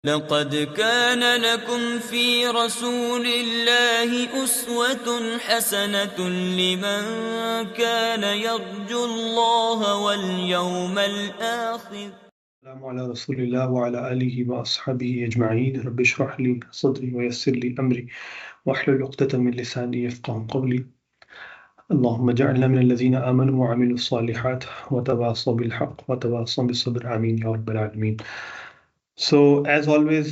लक़द कान लकुम फ़ी रसूलिल्लाहि उस्वतुन हसनतुन लिमन कान यर्जुल्लाह वल यौमल आखिर। अस्सलामु अला रसूलिल्लाह व अला आलिहि व अस्हाबिहि अजमईन रब्बि इश्रह ली सदरी व यस्सिर ली अमरी वहलुल उक़दतम मिन लिसानी यफ़क़हू क़ौली। अल्लाहुम्मा जअलना मिनल लज़ीना आमनू व अमिलुस सालिहात व तवासौ बिल हक़ व तवासौ बिस सब्र। आमीन या रब्बल आलमीन। सो एज ऑलवेज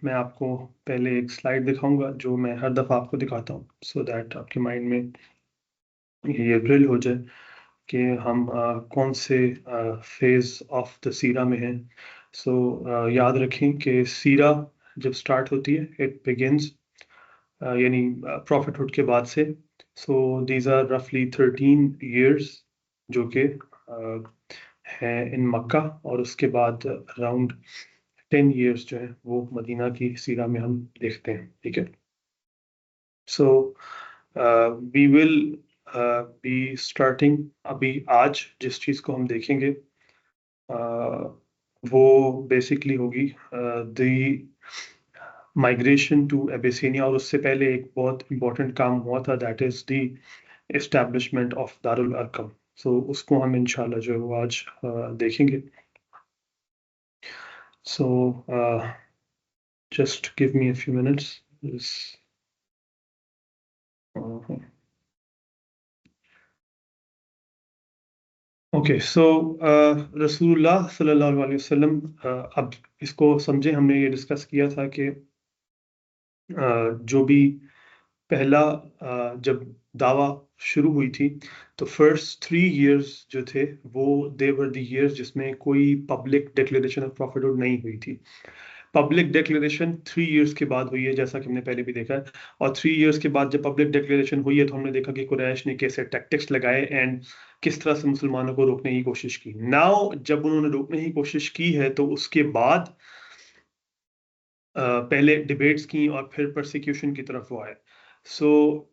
मैं आपको पहले एक स्लाइड दिखाऊंगा जो मैं हर दफ़ा आपको दिखाता हूँ, सो दैट आपके माइंड में ये ड्रिल हो जाए कि हम कौन से फेज़ ऑफ द सीरा में हैं। सो याद रखें कि सीरा जब स्टार्ट होती है इट बिगिंस यानी प्रॉफिटहुड के बाद से। सो दीज आर रफली 13 years जो कि हैं इन मक्का, और उसके बाद अराउंड 10 years जो है वो मदीना की सीरा में हम देखते हैं। ठीक है, so we will be starting अभी आज जिस चीज़ को हम देखेंगे वो बेसिकली होगी द माइग्रेशन टू एबिसिनिया, और उससे पहले एक बहुत इम्पोर्टेंट काम हुआ था, that is the establishment of Darul Arqam. So उसको हम इंशाल्लाह जो है वो आज देखेंगे। So just give me a few minutes. Okay, so रसूलुल्लाह सल्लल्लाहु अलैहि वसल्लम, अब इसको समझे, हमने ये डिस्कस किया था कि जो भी पहला जब दावा शुरू हुई थी तो फर्स्ट 3 years जो थे वो दे वर द years जिसमें कोई पब्लिक डिक्लेरेशन ऑफ प्रॉफिटहुड नहीं हुई थी। पब्लिक डिक्लेरेशन 3 years के बाद हुई है, जैसा कि हमने पहले भी देखा है। और 3 years के बाद जब पब्लिक डिक्लेरेशन हुई है तो हमने देखा कि कुरैश ने कैसे टैक्टिक्स लगाए एंड किस तरह से मुसलमानों को रोकने की कोशिश की। नाउ जब उन्होंने रोकने की कोशिश की है तो उसके बाद पहले डिबेट्स की और फिर परसिक्यूशन की तरफ वो आए। सो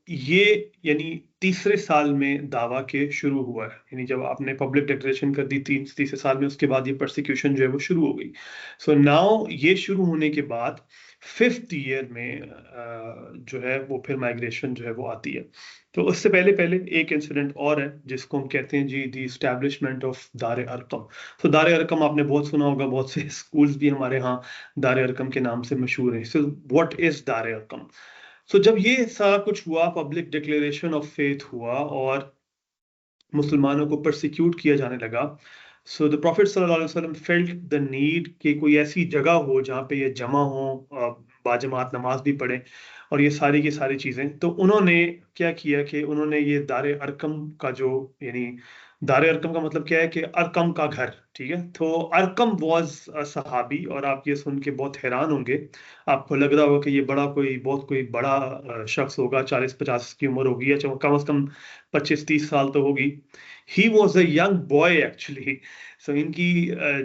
ये यानी तीसरे साल में दावा के शुरू हुआ है, यानी जब आपने पब्लिक डिक्लेरेशन कर दी तीसरे साल में, उसके बाद ये परसिक्यूशन जो है वो शुरू हो गई। सो नाउ ये शुरू होने के बाद 5th year में जो है वो फिर माइग्रेशन जो है वो आती है। तो उससे पहले पहले एक इंसिडेंट और है जिसको हम कहते हैं जी दी एस्टैब्लिशमेंट ऑफ दार अरकम। तो दार अरकम आपने बहुत सुना होगा, बहुत से स्कूल्स भी हमारे यहाँ दार अरकम के नाम से मशहूर हैं। सो व्हाट इज दार अरकम? सो जब ये सारा कुछ हुआ, पब्लिक डिक्लेरेशन ऑफ फेथ हुआ और मुसलमानों को परसिक्यूट किया जाने लगा, सो द प्रॉफिट सल्लल्लाहु अलैहि वसल्लम फेल्ट द नीड कि कोई ऐसी जगह हो जहाँ पे ये जमा हो, बाजमात नमाज भी पढ़े और ये सारी की सारी चीज़ें। तो उन्होंने क्या किया कि उन्होंने ये दार अरकम का जो, यानी दार अरकम का मतलब क्या है कि अरकम का घर। ठीक है, तो अरकम वाज सहाबी, और आप ये सुन के बहुत हैरान होंगे, आपको लग रहा होगा कि ये बड़ा कोई बहुत कोई बड़ा शख्स होगा, 40-50 की उम्र होगी या कम से कम 25-30 साल तो होगी। He was a young boy actually. So इनकी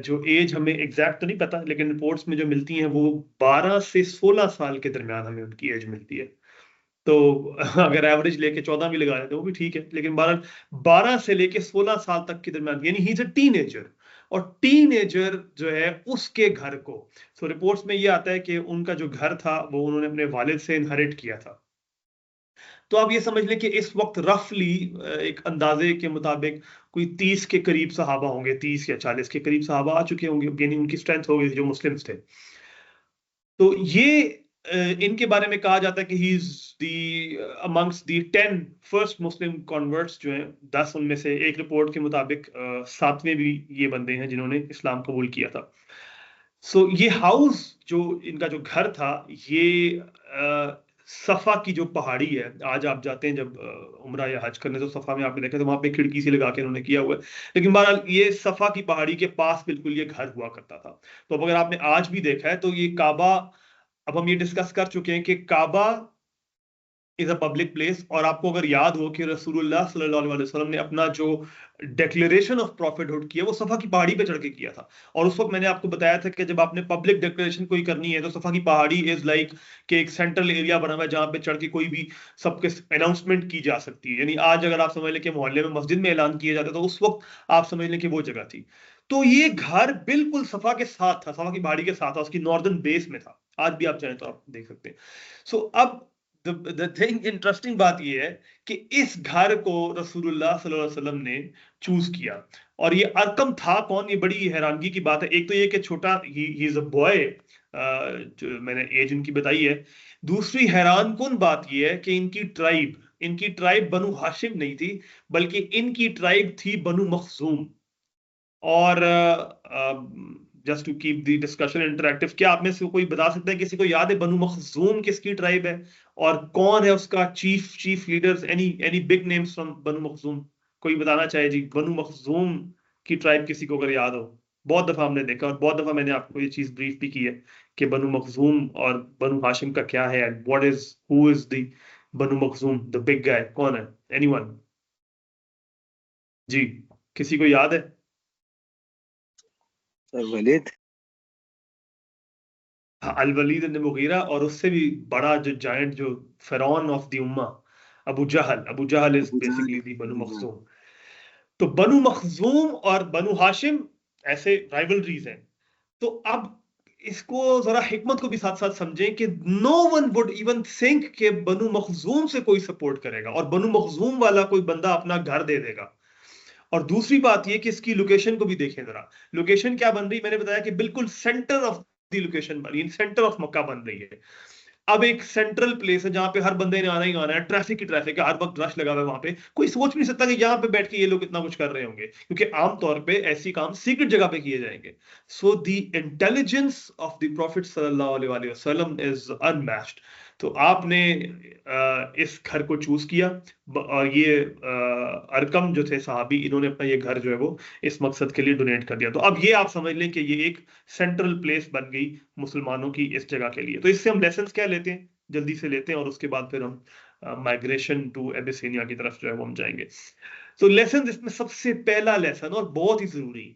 जो एज हमें एग्जैक्ट तो नहीं पता, लेकिन रिपोर्ट्स में जो मिलती हैं वो 12 से 16 साल के दरमियान हमें उनकी एज मिलती है। तो अगर एवरेज लेके 14 भी लगा लेते हैं वो भी ठीक है, लेकिन 12 से लेके 16 साल तक के दरमियान, यानी ही इज अ टीनेजर। और टीनेजर जो है उसके घर को, सो रिपोर्ट्स में ये आता है कि उनका जो घर था वो उन्होंने अपने वालिद से इनहेरिट किया था। तो आप ये समझ लें कि इस वक्त रफली एक अंदाजे के मुताबिक कोई 30 के करीब सहाबा होंगे, 30 या 40 के करीब सहाबा आ चुके होंगे, यानी उनकी स्ट्रेंथ हो गई जो मुस्लिम्स थे। तो ये इनके बारे में कहा जाता है कि he is the amongst the 10 first Muslim converts जो हैं, 10 उनमें से एक रिपोर्ट के मुताबिक 7वें भी ये बंदे हैं जिन्होंने इस्लाम कबूल किया था। सो ये हाउस जो इनका जो घर था ये सफा की जो पहाड़ी है, आज आप जाते हैं जब उम्रा या हज करने तो सफा में आपने देखा तो वहां पे खिड़की से लगा के इन्होंने किया हुआ है, लेकिन बहरहाल ये सफा की पहाड़ी के पास बिल्कुल ये घर हुआ करता था। तो अब अगर आपने आज भी देखा है तो ये काबा, अब हम ये डिस्कस कर चुके हैं कि काबा इज अ पब्लिक प्लेस, और आपको अगर याद हो कि रसूलुल्लाह सल्लल्लाहु अलैहि वसल्लम ने अपना जो डिक्लेरेशन ऑफ प्रॉफिटहुड किया वो सफा की पहाड़ी पे चढ़ के किया था। और उस वक्त मैंने आपको बताया था कि जब आपने पब्लिक डिक्लेरेशन कोई करनी है तो सफा की पहाड़ी इज लाइक कि एक सेंट्रल एरिया बना हुआ है जहां पे चढ़ के कोई भी सबके अनाउंसमेंट की जा सकती है। यानी आज अगर आप समझ लें कि मोहल्ले में मस्जिद में ऐलान किया जाता है तो उस वक्त आप समझ लें कि वो जगह थी। तो ये घर बिल्कुल सफा के साथ था, सफा की पहाड़ी के साथ था, उसकी नॉर्दर्न बेस में था। आज भी आप चाहें तो आप देख सकते हैं। सो अब द थिंग इंटरेस्टिंग बात ये है कि इस घर को रसूलुल्लाह सल्लल्लाहु अलैहि वसल्लम ने चूज किया। और ये अरकम था कौन, ये बड़ी हैरानगी की बात है। एक तो ये कि छोटा ही इज अ बॉय, जो मैंने एज इनकी बताई है। दूसरी हैरान कुन बात ये है कि इनकी ट्राइब बनु हाशिम नहीं थी, बल्कि इनकी ट्राइब थी बनु मखजूम। और just to keep the discussion interactive, क्या आप में से कोई बता सकता है, किसी को याद है बनु मखजूम किसकी ट्राइब है और कौन है उसका chief leaders? Any big names from Banu Makhzum? कोई बताना चाहे जी, बनु मखजूम की ट्राइब किसी को अगर याद हो। बहुत दफा हमने देखा और बहुत दफा मैंने आपको ये चीज ब्रीफ भी की है कि बनु मखजूम और बनु हाशिम का क्या है, and what is who is the Banu Makhzum, the big guy कौन है? एनीवन? जी, किसी को याद है? वलीद। हाँ, अल वलीद इब्न मुगीरा, और उससे भी बड़ा जो जायंट, जो फिरौन ऑफ द उम्मा, Abu Jahl is basically the Banu Makhzum. तो बनु मखजूम और बनु हाशिम ऐसे राइवलरीज हैं। तो अब इसको जरा हिकमत को भी साथ साथ समझें कि no one would even think कि बनु मखजूम से कोई सपोर्ट करेगा और बनु मखजूम वाला कोई बंदा अपना घर दे देगा। और दूसरी बात ये कि इसकी लोकेशन को भी देखें जरा। लोकेशन क्या बन रही, मैंने बताया कि बिल्कुल सेंटर ऑफ द लोकेशन बन रही है, सेंटर ऑफ मक्का बन रही है। अब एक सेंट्रल प्लेस है जहां पे हर बंदे ने आना ही आना है, ट्रैफिक ही ट्रैफिक है, हर वक्त रश लगा हुआ है वहां पे। कोई सोच भी नहीं सकता कि यहाँ पे बैठ के ये लोग इतना कुछ कर रहे होंगे, क्योंकि आमतौर पे ऐसी काम सीक्रेट जगह पे किए जाएंगे। So the intelligence of the profit सल्लल्लाहु अलैहि वसल्लम इज अनमैच्ड। तो आपने इस घर को चूज किया, और ये अरकम जो थे सहाबी, इन्होंने अपना ये घर जो है वो इस मकसद के लिए डोनेट कर दिया। तो अब ये आप समझ लें कि ये एक सेंट्रल प्लेस बन गई मुसलमानों की इस जगह के लिए। तो इससे हम लेसन्स क्या लेते हैं, जल्दी से लेते हैं, और उसके बाद फिर हम माइग्रेशन टू एबिसिनिया की तरफ जो है वो हम जाएंगे। तो लेसन, इसमें सबसे पहला लेसन और बहुत ही जरूरी,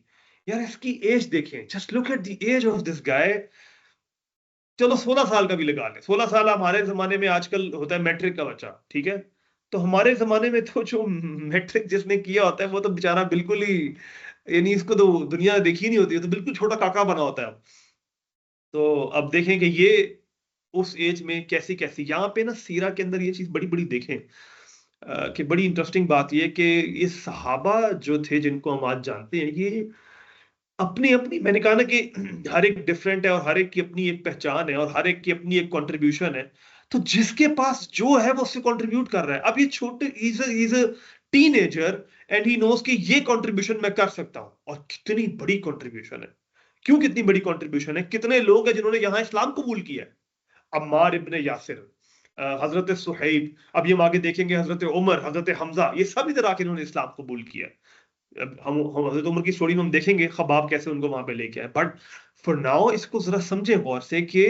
यार इसकी एज देखें, just look at the age of this guy. चलो 16 साल का भी लगा ले, 16 साल हमारे जमाने में आजकल होता है मैट्रिक का बच्चा, ठीक है? तो हमारे जमाने में तो जो मैट्रिक जिसने किया होता है वो तो बेचारा बिल्कुल ही, यानी इसको तो दुनिया देखी नहीं होती है, तो बिल्कुल छोटा काका बना होता है। तो अब देखें कि ये उस एज में कैसी कैसी, यहाँ पे ना सीरा के अंदर ये चीज बड़ी बड़ी देखें कि बड़ी इंटरेस्टिंग बात ये कि ये सहाबा जो थे जिनको हम आज जानते हैं, ये अपनी अपनी, मैंने कहा ना कि हर एक डिफरेंट है और हर एक की अपनी एक पहचान है और हर एक की अपनी एक कंट्रीब्यूशन है। तो जिसके पास जो है वो उससे कंट्रीब्यूट कर रहा है। अब ये छोटे, is a teenager and he knows कि ये कंट्रीब्यूशन मैं कर सकता हूं, और कितनी बड़ी कंट्रीब्यूशन है। क्यों कितनी बड़ी कंट्रीब्यूशन है? कितने लोग हैं जिन्होंने यहां इस्लाम कबूल किया है? अम्मार इब्ने यासिर, हजरत सुहैब, अब ये हम आगे देखेंगे, हजरत उमर, हजरत हमजा, ये सब इधर आके इन्होंने इस्लाम कबूल किया। अब हम हजरत उमर की स्टोरी में हम देखेंगे खबाब कैसे उनको वहां पे लेके आए। बट फॉर नाउ इसको जरा समझे गौर से कि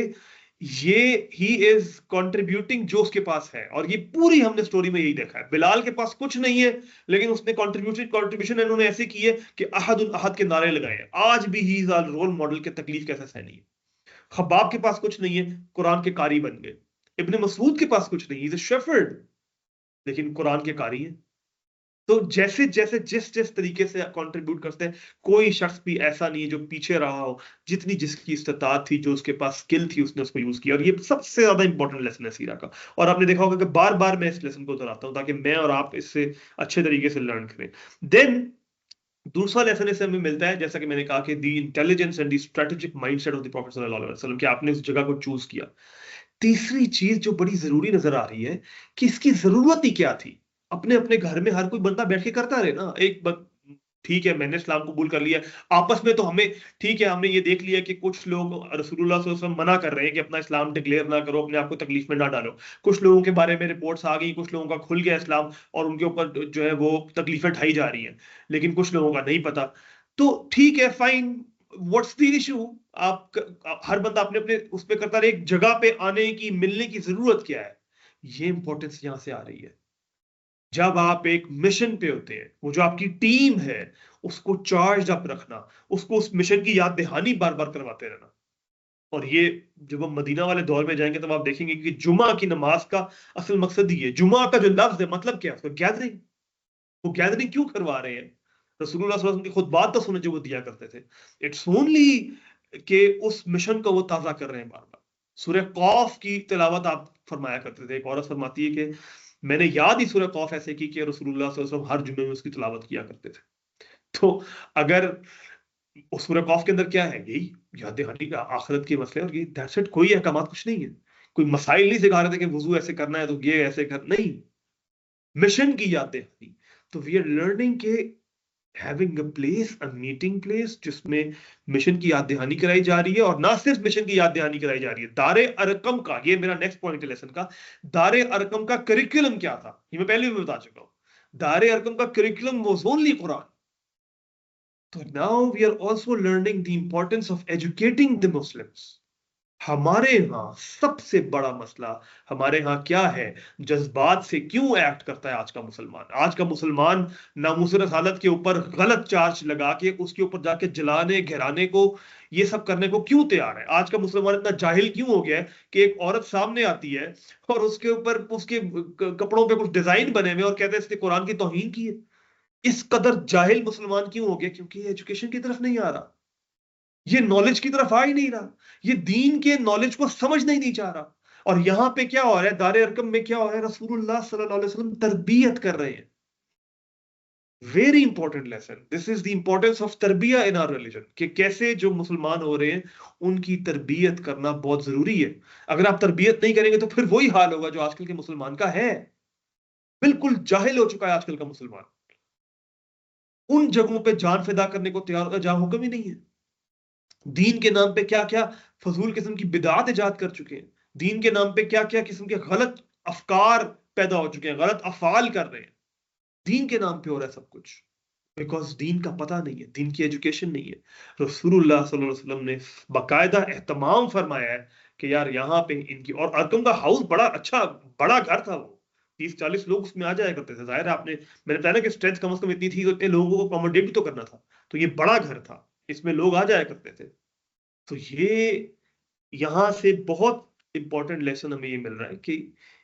ये ही इज कंट्रीब्यूटिंग जो उसके पास है। और ये पूरी हमने स्टोरी में यही देखा है। बिलाल के पास कुछ नहीं है, लेकिन उसने कंट्रीब्यूशन इन्होंने ऐसे की है कि अहदुल अहद के नारे लगाए हैं। आज भी he is our role model के तकलीफ कैसे सहनी है। खबाब के पास कुछ नहीं है, कुरान के कारी बन गए। इब्ने मसूद के पास कुछ नहीं, इज अ शेफर्ड, लेकिन कुरान के कारी है। तो जैसे जैसे जिस जिस तरीके से कंट्रीब्यूट करते हैं, कोई शख्स भी ऐसा नहीं है जो पीछे रहा हो। जितनी जिसकी इस्तात थी, जो उसके पास स्किल थी, उसने उसको यूज किया। और ये सबसे ज्यादा इंपॉर्टेंट लेसन है सीरा का। और आपने देखा होगा कि बार बार मैं इस लेसन को दोहराता हूं ताकि मैं और आप इससे अच्छे तरीके से लर्न करें। देन दूसरा लेसन इससे हमें मिलता है, जैसा कि मैंने कहा कि the intelligence and the strategic mindset of the prophet सल्लल्लाहु अलैहि वसल्लम, कि आपने उस जगह को चूज किया। तीसरी चीज जो बड़ी जरूरी नजर आ रही है कि इसकी जरूरत ही क्या थी। अपने अपने घर में हर कोई बंदा बैठ के करता रहे ना। ठीक है, मैंने इस्लाम कबूल कर लिया, आपस में तो हमें, ठीक है, हमने ये देख लिया कि कुछ लोग रसूलुल्लाह सल्लल्लाहु अलैहि वसल्लम मना कर रहे हैं कि अपना इस्लाम डिक्लेयर ना करो, अपने आप को तकलीफ में ना डालो। कुछ लोगों के बारे में रिपोर्ट्स आ गई, कुछ लोगों का खुल गया इस्लाम और उनके ऊपर जो है वो तकलीफें ढाई जा रही हैं, लेकिन कुछ लोगों का नहीं पता। तो ठीक है, फाइन, व्हाट्स द इशू? हर बंदा अपने अपने उस पर करता रहे। एक जगह पे आने की, मिलने की जरूरत क्या है? ये इंपॉर्टेंस यहां से आ रही है। जब आप एक मिशन पे होते हैं, वो जो आपकी टीम है, उसको चार्ज अप रखना, उसको उस मिशन की याद दहानी बार बार करवाते रहना। और ये जब हम मदीना वाले दौर में जाएंगे तब आप देखेंगे कि जुमा की नमाज का असल मकसद ही है। जुमा का जो लफ्ज है, मतलब क्या है उसका? गैदरिंग। वो गैदरिंग क्यों करवा रहे हैं? रसूलुल्लाह सल्लल्लाहु अलैहि वसल्लम की खुद बात तो सुने जो वो दिया करते थे। इट्स ओनली कि उस मिशन को वो ताज़ा कर रहे हैं बार बार। सूरह कौफ की तिलावत आप फरमाया करते थे। एक औरत फरमाती है कि मैंने याद ही सूरह कौफ ऐसे की कि रसूलुल्लाह सल्लल्लाहु अलैहि वसल्लम हर जुम्मे में उसकी तिलावत किया करते थे। तो अगर उस सूरह कौफ के अंदर क्या है, यही याद दहानी का आखिरत के मसले, और ये दैट्स इट। कोई अहकामात कुछ नहीं है, कोई मसाइल नहीं सिखा रहे थे कि वुजू ऐसे करना है तो ये ऐसे कर, नहीं, मिशन की याद दहानी। तो वी आर लर्निंग के having a place, a meeting place, जिसमें मिशन की याद दहानी कराई जा रही है। और ना सिर्फ मिशन की याद दहानी कराई जा रही है, दारे अरकम का, ये मेरा नेक्स्ट पॉइंट है लेसन का, दारे अरकम का करिकुलम क्या था, ये मैं पहले भी बता चुका हूं। दारे अरकम का करिकुलम वाज ओनली कुरान। तो now we are also learning the importance of educating the Muslims. हमारे यहाँ सबसे बड़ा मसला, हमारे यहाँ क्या है, जज्बात से क्यों एक्ट करता है आज का मुसलमान। आज का मुसलमान नामूस रसालत के ऊपर गलत चार्ज लगा के उसके ऊपर जाके जलाने घिराने को, ये सब करने को क्यों तैयार है। आज का मुसलमान इतना जाहिल क्यों हो गया है कि एक औरत सामने आती है और उसके ऊपर उसके कपड़ों पे कुछ डिजाइन बने हुए और कहते हैं इसने कुरान की तौहीन की है। इस कदर जाहिल मुसलमान क्यों हो गया, क्योंकि ये एजुकेशन की तरफ नहीं आ रहा, ये नॉलेज की तरफ आ ही नहीं रहा, ये दीन के नॉलेज को समझना ही नहीं चाह रहा। और यहां पे क्या हो रहा है, दारे अरकम में क्या हो रहा है, रसूलुल्लाह सल्लल्लाहु अलैहि वसल्लम तरबियत कर रहे हैं। Very important lesson, this is the importance of तरबिया इन आवर रिलीजन, कि कैसे जो मुसलमान हो रहे हैं उनकी तरबियत करना बहुत जरूरी है। अगर आप तरबियत नहीं करेंगे तो फिर वही हाल होगा जो आजकल के मुसलमान का है। बिल्कुल जाहिल हो चुका है आजकल का मुसलमान, उन जगहों पे जान फिदा करने को तैयार होगा जहां हुक्म ही नहीं है। दीन के नाम पे क्या क्या फजूल किस्म की बिदात इजाद कर चुके हैं, दीन के नाम पे क्या क्या किस्म के गलत अफकार पैदा हो चुके हैं, गलत अफाल कर रहे हैं। दीन के नाम पे हो रहा है सब कुछ, बिकॉज दीन का पता नहीं है, दीन की एजुकेशन नहीं है। रसूलुल्लाह सल्लल्लाहु अलैहि वसल्लम ने बाकायदा एहतमाम फरमाया है कि यार यहाँ पे इनकी, और अरकम का हाउस बड़ा अच्छा बड़ा घर था, वो 30-40 लोग उसमें आ जाया करते थे। जाहिर है, आपने, मैंने बताया ना कि स्ट्रेंथ कम से कम इतनी थी तो इतने लोगों को अकोमोडेट भी तो करना था। तो ये बड़ा घर था, इसमें लोग आ जाया करते थे। तो ये यहां से बहुत इंपॉर्टेंट लेसन हमें ये मिल रहा है कि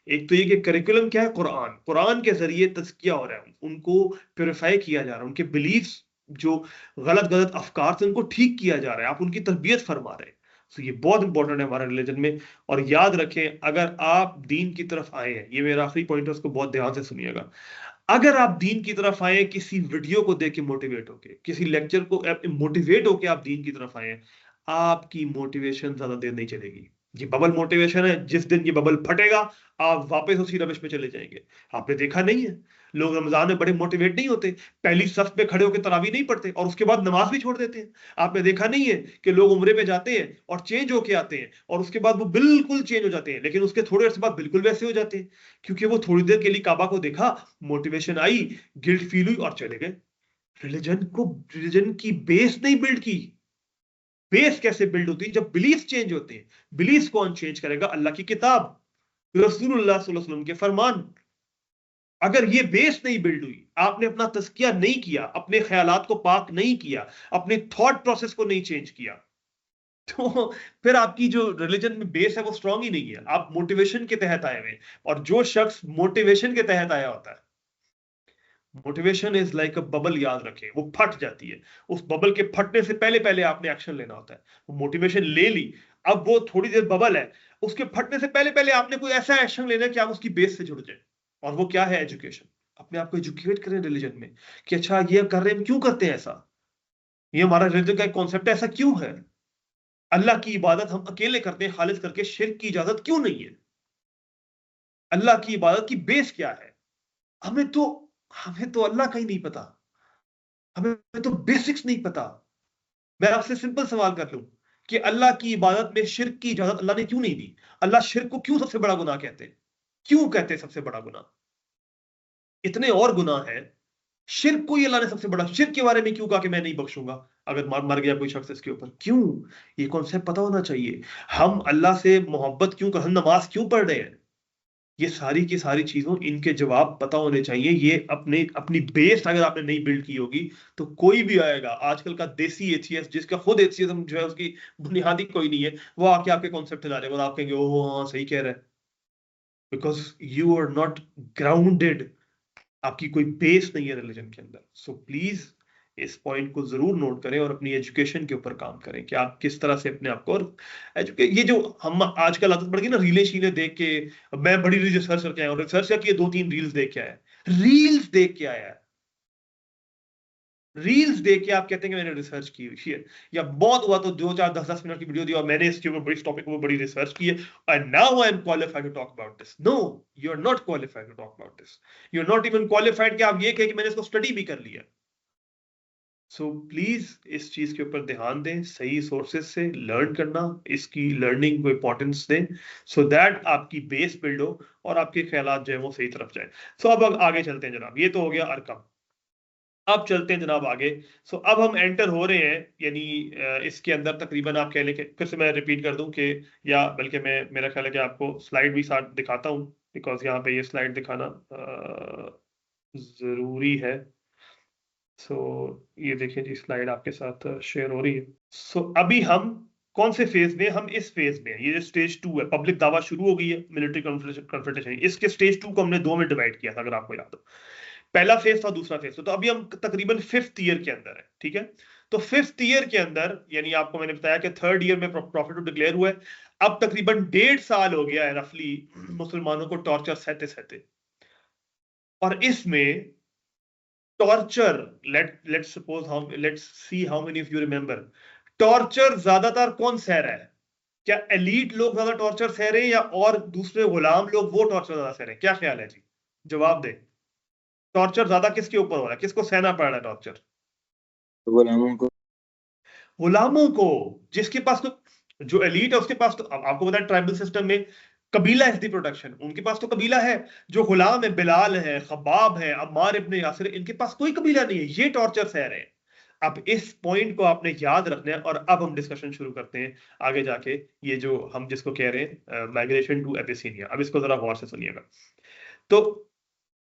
एक तो ये कि करिकुलम क्या है, कुरान, कुरान के जरिए तज़किया हो रहा है, उनको प्योरीफाई किया जा रहा है, उनके बिलीफ्स जो गलत गलत अफकार थे उनको ठीक किया जा रहा है, आप उनकी तरबियत फरमा रहे हैं। तो ये बहुत इंपॉर्टेंट है हमारे रिलीजन में। और याद रखें, अगर आप दीन की तरफ आए हैं, ये मेरा आखिरी पॉइंट है, उसको बहुत ध्यान से सुनिएगा। अगर आप दीन की तरफ आए हैं किसी वीडियो को देख के मोटिवेट होके, किसी लेक्चर को मोटिवेट होके आप दीन की तरफ आए हैं, आपकी मोटिवेशन ज्यादा देर नहीं चलेगी। ये बबल मोटिवेशन है, जिस दिन ये बबल फटेगा आप वापस उसी रविश में चले जाएंगे। आपने देखा नहीं है, लोग रमजान में बड़े मोटिवेट नहीं होते, पहली सफ पे खड़े होकर तरावी नहीं पढ़ते और उसके बाद नमाज भी छोड़ देते हैं। आपने देखा नहीं है कि लोग उम्रे पे जाते हैं और चेंज होके आते हैं और उसके बाद वो बिल्कुल चेंज हो जाते हैं, लेकिन उसके थोड़े अर्से बाद बिल्कुल वैसे हो जाते हैं, क्योंकि वो थोड़ी देर के लिए काबा को देखा, मोटिवेशन आई, गिल्ट फील हुई और चले गए। रिलीजन की बेस नहीं बिल्ड की। बेस कैसे बिल्ड होती है, जब बिलीफ चेंज होते हैं। बिलीफ कौन चेंज करेगा, अल्लाह की किताब, रसूलुल्लाह सल्लल्लाहु अलैहि वसल्लम के फरमान। अगर ये बेस नहीं बिल्ड हुई, आपने अपना तज़किया नहीं किया, अपने ख्यालात को पाक नहीं किया, अपने थॉट प्रोसेस को नहीं चेंज किया, तो फिर आपकी जो रिलीजन में बेस है वो स्ट्रांग ही नहीं है। आप मोटिवेशन के तहत आए हुए, और जो शख्स मोटिवेशन के तहत आया होता है, motivation is like a bubble, याद रखें, वो फट जाती है। उस बबल के फटने से पहले पहले आपने एक्शन लेना होता है। वो मोटिवेशन ले ली, अब वो थोड़ी देर बबल है, उसके फटने से पहले पहले आपने कोई ऐसा एक्शन लेना है कि आप उसकी बेस से जुड़ जाए। और वो क्या है, एजुकेशन। अपने आप को एजुकेट करें रिलीजन में, कि अच्छा ये कर रहे हैं, क्यों करते हैं ऐसा, ये हमारा रिलीजन का एक कॉन्सेप्ट है, ऐसा क्यों है। अल्लाह की इबादत हम अकेले करते हैं खालिद करके, शिर्क की इजाजत क्यों नहीं है। अल्लाह की इबादत की बेस क्या है। हमें तो हमें तो अल्लाह का ही नहीं पता, हमें तो बेसिक्स नहीं पता। मैं आपसे सिंपल सवाल कर लूं कि अल्लाह की इबादत में शिर्क की इजाजत अल्लाह ने क्यों नहीं दी। अल्लाह शिर्क को क्यों सबसे बड़ा गुनाह कहते हैं, क्यों कहते हैं सबसे बड़ा गुनाह। इतने और गुनाह हैं, शिर्क को ही अल्लाह ने सबसे बड़ा, शिर्क के बारे में क्यों कहा कि मैं नहीं बख्शूंगा अगर मर गया कोई शख्स इसके ऊपर, क्यों। ये कॉन्सेप्ट पता होना चाहिए। हम अल्लाह से मोहब्बत क्यों कर, हम नमाज क्यों पढ़ रहे हैं, ये सारी की सारी चीजों, इनके जवाब पता होने चाहिए। ये अपने अपनी बेस अगर आपने नहीं बिल्ड की होगी, तो कोई भी आएगा, आजकल का देसी एथियस्ट जिसका खुद एथियज्म जो है उसकी बुनियादी कोई नहीं है, वो आके आपके कॉन्सेप्ट ला देगा और आप कहेंगे ओह हाँ सही कह रहा है, because you are not grounded, आपकी कोई बेस नहीं है रिलीजन के अंदर। सो प्लीज इस पॉइंट को जरूर नोट करें और अपनी एजुकेशन के ऊपर काम करें कि आप किस तरह से अपने आप को और ये जो हम आजकल आदत पड़ गई ना रीलें शीलें देख के, मैं बड़ी रिसर्च करके आया हूँ, रिसर्च क्या किया, 2-3 रील्स देख के आया, रील्स देख के आया, रील्स देख के आप कहते हैं कि मैंने रिसर्च की हुई है, या बहुत हुआ तो 2-4 10-10 मिनट की वीडियो दी और मैंने इसके ऊपर बड़ी टॉपिक में बड़ी रिसर्च की है and now I am qualified to talk about this. No, you are not qualified to talk about this, you are not even qualified कि आप ये कहें कि मैंने इसको स्टडी भी कर लिया। सो प्लीज इस चीज के ऊपर ध्यान दें, सही सोर्सेज से लर्न करना, इसकी लर्निंग को इंपॉर्टेंस दें सो दैट आपकी बेस बिल्ड हो और आपके ख्यालात जो है वो सही तरफ जाए। सो अब आगे चलते हैं जनाब, ये तो हो गया अरकम। अब चलते हैं जनाब आगे। सो अब हम एंटर हो रहे हैं, यानी इसके अंदर तकरीबन आप कह लें कि फिर से मैं रिपीट कर दूं कि, या बल्कि मैं मेरा ख्याल है कि आपको स्लाइड भी साथ दिखाता हूं, बिकॉज यहाँ पे ये स्लाइड दिखाना जरूरी है। सो ये देखिए जी, स्लाइड आपके साथ शेयर हो रही है। सो अभी हम कौन से फेज में, हम इस फेज में, ये जो स्टेज 2 है, पब्लिक दावा शुरू हो गई है, मिलिट्री कन्फ्रंटेशन, इसके स्टेज 2 को हमने 2 में डिवाइड किया था अगर आपको याद हो। पहला फेज था, दूसरा फेज था, तो अभी हम तकरीबन 5th ईयर के अंदर है, ठीक है। तो 5th ईयर के अंदर, यानी आपको मैंने बताया कि 3rd ईयर में प्रॉफिट डिक्लेयर हुआ है। अब तकरीबन 1.5 साल हो गया है रफली मुसलमानों को टॉर्चर सहते सहते, और इसमें torture, let's suppose how, let's see how many of you remember, torture ज्यादातर कौन सह रहा है? क्या एलीट लोग ज्यादा टॉर्चर सह रहे हैं या और दूसरे गुलाम लोग वो टॉर्चर ज्यादा सह रहे हैं? क्या ख्याल है जी, जवाब दे। टॉर्चर ज्यादा किसके ऊपर हो रहा है, किसको सहना पड़ रहा है टॉर्चर? गुलामों को। गुलामों को, जिसके पास तो, जो एलीट है उसके पास तो, अब आपको पता है ट्राइबल सिस्टम में कबीला इज द प्रोटेक्शन, उनके पास तो कबीला है। जो गुलाम है, बिलाल है, खब्बाब है, अम्मार इब्ने यासिर, इनके पास कोई कबीला नहीं है, ये टॉर्चर सह रहे हैं। अब इस पॉइंट को आपने याद रखना है, और अब हम डिस्कशन शुरू करते हैं आगे जाके, ये जो हम जिसको कह रहे हैं माइग्रेशन टू एबिसिनिया। अब इसको जरा गौर से सुनिएगा। तो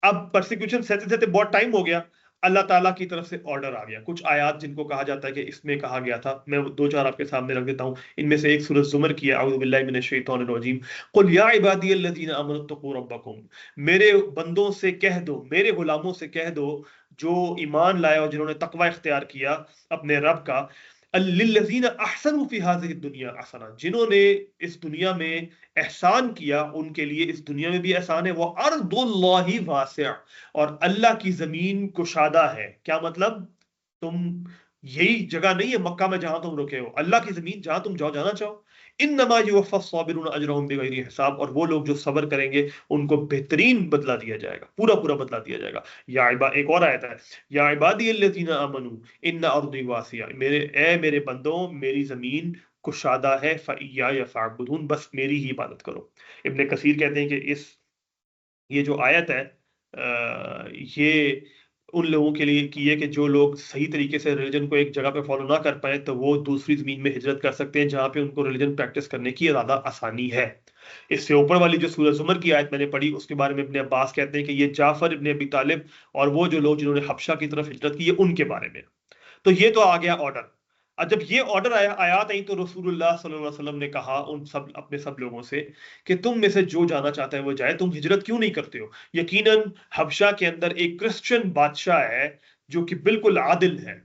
अब परसिक्यूशन सहते सहते बहुत टाइम हो गया, अल्लाह ताला की तरफ से ऑर्डर आ गया। कुछ आयात जिनको कहा जाता है कि इसमें कहा गया था, मैं 2-4 आपके सामने रख देता हूं। इनमें से एक सूरह ज़ुमर की है, अऊज़ु बिल्लाहि मिनश शैतानिर रजीम, कुल या इबादियल्लज़ीना आमनु तक़ू रब्बकुम, मेरे बंदों से कह दो, मेरे गुलामों से कह दो जो ईमान लाए और जिन्होंने तकवा इख्तियार किया अपने रब का, लिल्लज़ीना अहसनु फी हाज़िहि दुनिया हसना, जिन्होंने इस दुनिया में एहसान किया उनके लिए इस दुनिया में भी एहसान है। वो अर्दुल्लाहि वासिअ, और अल्लाह की जमीन कुशादा है। क्या मतलब? तुम, यही जगह नहीं है मक्का में जहां तुम रुके हो, अल्लाह की जमीन जहां तुम जाओ, जाना चाहो। इन्नमा युवफ़्फ़स साबिरून अजरहुम बिगैरि हिसाब, और वो लोग जो सब्र करेंगे उनको बेहतरीन बदला दिया जाएगा, पूरा पूरा बदला दिया जाएगा। या एक और आयत है, या इबादियल्लज़ीना आमनू इन्ना अर्दी वासिया, मेरे बंदों, मेरी जमीन कुशादा है, फ़इय्या फ़अबुदून, बस मेरी ही इबादत करो। इब्ने कसीर कहते हैं कि ये जो आयत है ये उन लोगों के लिए की है कि जो लोग सही तरीके से रिलीजन को एक जगह पे फॉलो ना कर पाए, तो वो दूसरी जमीन में हिजरत कर सकते हैं जहां पे उनको रिलीजन प्रैक्टिस करने की ज्यादा आसानी है। इससे ऊपर वाली जो सूरह ज़ुमर की आयत मैंने पढ़ी, उसके बारे में इब्ने अब्बास कहते हैं कि ये जाफर इब्ने अबी तालिब और वो जो लोग जिन्होंने हबशा की तरफ हिजरत की है उनके बारे में। तो ये तो आ गया ऑर्डर। और जब ये ऑर्डर आयात आई तो रसूलुल्लाह सल्लल्लाहु अलैहि वसल्लम ने कहा उन सब, अपने सब लोगों से कि तुम में से जो जाना चाहता है वो जाए, तुम हिजरत क्यों नहीं करते हो? यकीनन हबशा के अंदर एक क्रिश्चियन बादशाह है जो कि बिल्कुल आदिल है,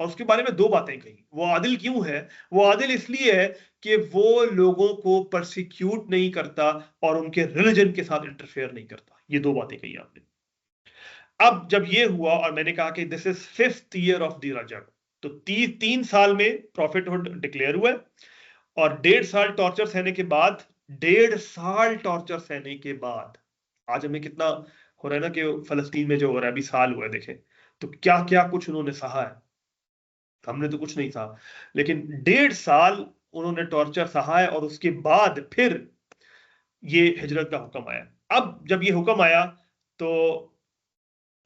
और उसके बारे में 2 बातें कही। वो आदिल क्यों है? वो आदिल इसलिए है कि वो लोगों को परसिक्यूट नहीं करता और उनके रिलीजन के साथ इंटरफेयर नहीं करता। ये 2 बातें कही आपने। अब जब ये हुआ और मैंने कहा कि this is 5th year of the Rajab, तो 3 साल में प्रॉफिटहुड डिक्लेयर हुआ है, और 1.5 साल टॉर्चर सहने के बाद, 1.5 साल टॉर्चर सहने के बाद, आज हमें कितना हो रहा है ना कि फलस्तीन में जो हो रहा है, अभी साल हुआ है, देखें तो क्या क्या कुछ उन्होंने सहा है। हमने तो कुछ नहीं सहा, लेकिन 1.5 साल उन्होंने टॉर्चर सहा है, और उसके बाद फिर ये हिजरत का हुक्म आया। अब जब ये हुक्म आया तो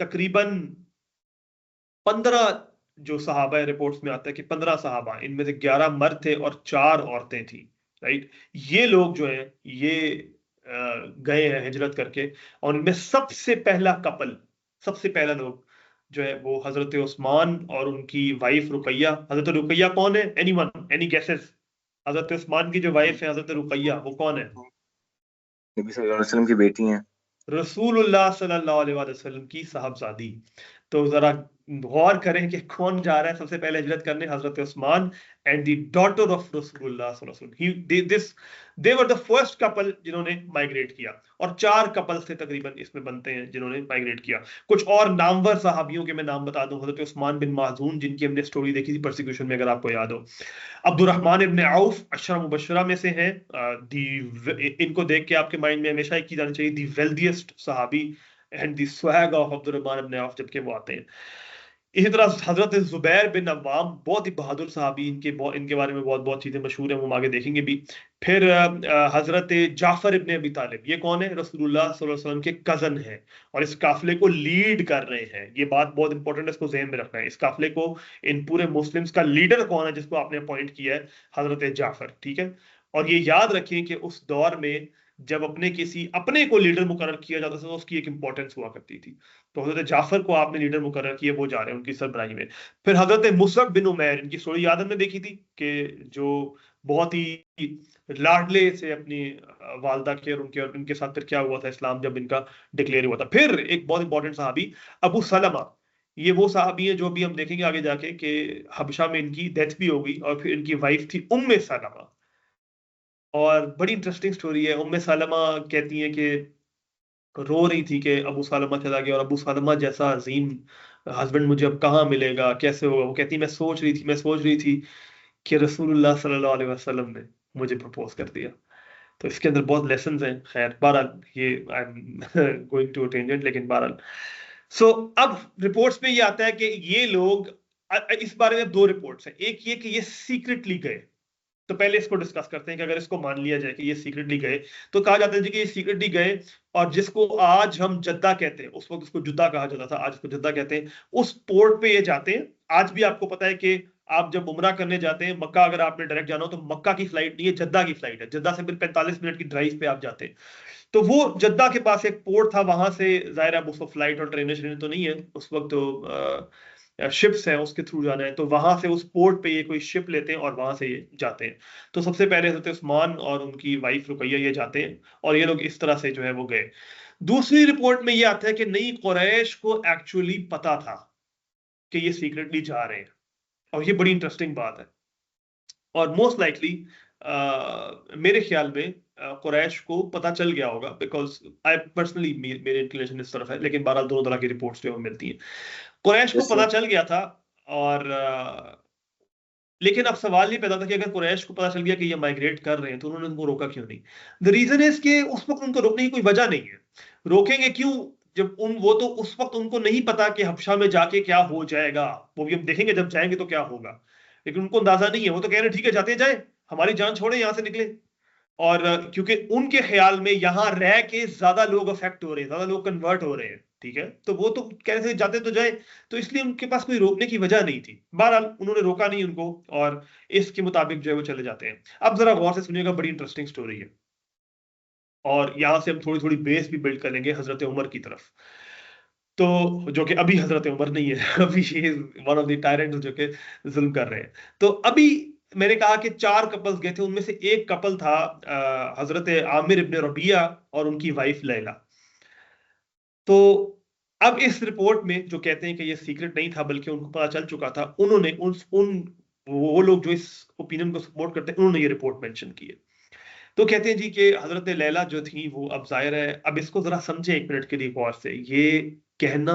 तकरीबन 15, जो सहाबा रिपोर्ट्स में आता है कि 15 सहाबा, इनमें से 11 मर्द थे और 4 औरतें थी, राइट। ये लोग जो हैं ये गए हैं हिजरत करके, और इनमें सबसे पहला कपल, सबसे पहला लोग जो है वो हजरत उस्मान और उनकी वाइफ रुकैया। हजरत रुकैया कौन है? Anyone, any guesses? हजरत उस्मान की जो वाइफ है हजरत रुकैया, वो कौन है? नबी सल्लल्लाहु अलैहि वसल्लम की बेटी हैं। रसूलुल्लाह सल्लल्लाहु अलैहि वसल्लम की साहबजादी। तो जरा गौर करें कि कौन जा रहा है सबसे पहले हिजरत करने, हजरत Usman and the daughter of रसूलुल्लाह सल्लल्लाहु अलैहि वसल्लम। दे वर द फर्स्ट कपल जिन्होंने माइग्रेट किया, और 4 कपल से तकरीबन इसमें बनते हैं जिन्होंने माइग्रेट किया। कुछ और नामवर सहाबियों के मैं नाम बता दूं, हजरत उस्मान बिन माजून जिनकी हमने स्टोरी देखी थी परसिक्यूशन में, अगर आपको याद हो। Abdurrahman ibn of Ashara Mubashra में से हैं। इनको देख के आपके माइंड में हमेशा एक चीज आनी चाहिए, दी वेल्दिएस्ट सहाबी and the swag of Abdurrahman ibn Auf, जबकि वो आते हैं। इसी तरह हजरत जुबैर बिन अव्वाम, बहुत ही बहादुर सहाबी, इनके बारे में बहुत बहुत चीजें मशहूर हैं, हम आगे देखेंगे भी। फिर हजरत जाफर इब्न अबी तालिब, ये कौन है? रसूलुल्लाह सल्लल्लाहु अलैहि वसल्लम के कजन हैं, और इस काफिले को लीड कर रहे हैं। ये बात बहुत इंपॉर्टेंट है, इसको ज़हन में रखना है। इस काफिले को, इन पूरे मुस्लिम्स का लीडर कौन है जिसको आपने अपॉइंट किया है? हजरत जाफर, ठीक है। और ये याद रखें कि उस दौर में जब अपने को लीडर मुकर्रर किया जाता था तो उसकी एक इंपॉर्टेंस हुआ करती थी। तो हजरत जाफर को आपने लीडर मुकर्रर किया, वो जा रहे हैं उनकी सरबराही में। फिर हजरत मुसअब बिन उमैर, इनकी स्टोरी याद हमने देखी थी कि जो बहुत ही लाडले से अपनी वालदा के और उनके साथ फिर क्या हुआ था इस्लाम जब इनका डिक्लेयर हुआ था। फिर एक बहुत इंपॉर्टेंट सहाबी अबू सलमा, ये वो सहाबी है जो भी हम देखेंगे आगे जाके कि हबशा में इनकी डेथ भी हो गई, और फिर इनकी वाइफ थी उम्मे सलमा। और बड़ी इंटरेस्टिंग स्टोरी है। उम्मे सलमा कहती है कि रो रही थी कि अबू सलमा चला गया, और अबू सलमा जैसा अजीम हस्बैंड मुझे अब कहाँ मिलेगा, कैसे होगा। वो कहती, मैं सोच रही थी कि रसूलुल्लाह सल्लल्लाहु अलैहि वसल्लम ने मुझे प्रपोज कर दिया। तो इसके अंदर बहुत लेसन्स हैं। खैर बहरहाल, ये I am going to tangent, लेकिन बहरहाल अब रिपोर्ट्स में ये आता है कि ये लोग, इस बारे में 2 रिपोर्ट्स हैं। एक ये कि ये सीक्रेटली गए। तो पहले इसको डिस्कस करते हैं कि अगर इसको मान लिया जाए कि ये सीक्रेटली गए, तो कहा जाता है जी कि ये सीक्रेटली गए, और जिसको आज हम जद्दा कहते हैं, उस वक्त उसको जुद्दा कहा जाता था, आज इसको जद्दा कहते हैं, उस पोर्ट पे ये जाते हैं। आज भी आपको पता है कि आप जब उमरा करने जाते हैं मक्का, अगर आपने डायरेक्ट जाना हो तो मक्का की फ्लाइट नहीं है, जद्दा की फ्लाइट है। जद्दा से फिर 45 मिनट की ड्राइव पे आप जाते हैं। तो वो जद्दा के पास एक पोर्ट था, वहां से जाहिर है उसको फ्लाइट और ट्रेन तो नहीं है उस वक्त, तो शिप्स हैं, उसके थ्रू जाना है। तो वहां से उस पोर्ट पे ये कोई शिप लेते हैं और वहां से ये जाते हैं। तो सबसे पहले हजरत उस्मान और उनकी वाइफ रुकैया ये जाते हैं, और ये लोग इस तरह से जो है वो गए। दूसरी रिपोर्ट में ये आता है कि नहीं, कुरैश को एक्चुअली पता था कि ये सीक्रेटली जा रहे हैं, और ये बड़ी इंटरेस्टिंग बात है। और मोस्ट लाइकली मेरे ख्याल में कुरैश को पता चल गया होगा, बिकॉज आई पर्सनली, मेरे इंक्लिनेशन इस तरफ है, लेकिन 12 दोनों तरह की रिपोर्ट्स जो मिलती हैं। कुरैश को पता चल गया था, और लेकिन अब सवाल ये पैदा था कि अगर कुरैश को पता चल गया कि ये माइग्रेट कर रहे हैं, तो उन्होंने उनको रोका क्यों नहीं? द रीजन इज कि उस वक्त उनको रोकने की कोई वजह नहीं है। रोकेंगे क्यों जब वो तो उस वक्त उनको नहीं पता कि हबशा में जाके क्या हो जाएगा। वो भी हम देखेंगे जब जाएंगे तो क्या होगा, लेकिन उनको अंदाजा नहीं है। वो तो कह रहे हैं ठीक है जाते जाए, हमारी जान छोड़े, यहां से निकले। और क्योंकि उनके ख्याल में यहां रह के ज्यादा लोग अफेक्ट हो रहे हैं, ज्यादा लोग कन्वर्ट हो रहे हैं, ठीक है। तो वो तो कह रहे थे जाते तो जाए, तो इसलिए उनके पास कोई रोकने की वजह नहीं थी। बहरहाल उन्होंने रोका नहीं उनको, और इसके मुताबिक जो है वो चले जाते हैं। अब जरा गौर से सुनिएगा, बड़ी इंटरेस्टिंग स्टोरी है, और यहां से हम थोड़ी थोड़ी बेस भी बिल्ड कर लेंगे हजरत उमर की तरफ। तो जो कि अभी हजरत उमर नहीं है, अभी वन ऑफ द टायरेंट्स जो कि जुल्म कर रहे हैं। तो अभी मैंने कहा कि 4 कपल्स गए थे, उनमें से एक कपल था हजरत आमिर इब्न रबिया और उनकी वाइफ लैला। तो अब इस रिपोर्ट में जो कहते हैं कि ये सीक्रेट नहीं था, बल्कि उनको पता चल चुका था, उन्होंने वो लोग जो इस ओपिनियन को सपोर्ट करते हैं, उन्होंने ये रिपोर्ट मेंशन की है। तो कहते हैं जी कि हजरत लैला जो थी वो, अब जाहिर है, अब इसको जरा समझे 1 मिनट के लिए गौर से। ये कहना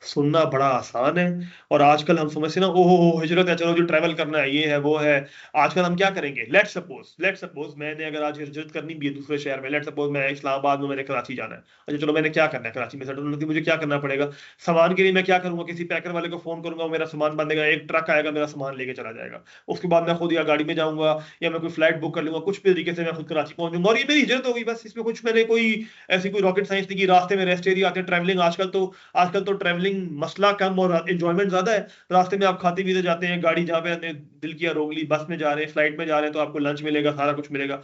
सुनना बड़ा आसान है, और आजकल हम समझते ना, ओहो हिजरत है, चलो जो ट्रैवल करना है, ये है वो है। आजकल हम क्या करेंगे, लेट सपोज मैंने अगर आज हिजरत करनी भी है दूसरे शहर में, लेट सपोज मैं इस्लामाबाद में, मैंने कराची जाना है। अच्छा चलो, मैंने क्या करना है, कराची में सेटल होने, मुझे क्या करना पड़ेगा? सामान के लिए मैं क्या करूंगा, किसी पैकर वाले को फोन करूंगा, वो मेरा सामान बांधेगा, एक ट्रक आएगा, मेरा सामान लेके चला जाएगा। उसके बाद मैं खुद या गाड़ी में जाऊंगा, या मैं कोई फ्लाइट बुक कर लूंगा, कुछ भी तरीके से मैं खुद कराची पहुंच जाऊंगा, और ये मेरी हिजरत होगी बस। इसमें कुछ मैंने कोई ऐसी कोई रॉकेट साइंस नहीं की। रास्ते में रेस्ट एरिया आते हैं, ट्रैवलिंग आजकल तो ट्रैवलिंग मसला कम और एंजॉयमेंट ज्यादा है। रास्ते में आप खाते पीते जाते हैं, गाड़ी जहां पे आपने दिल किया रोक ली, बस में जा रहे हैं, फ्लाइट में जा रहे हैं, तो आपको लंच मिलेगा, सारा कुछ मिलेगा।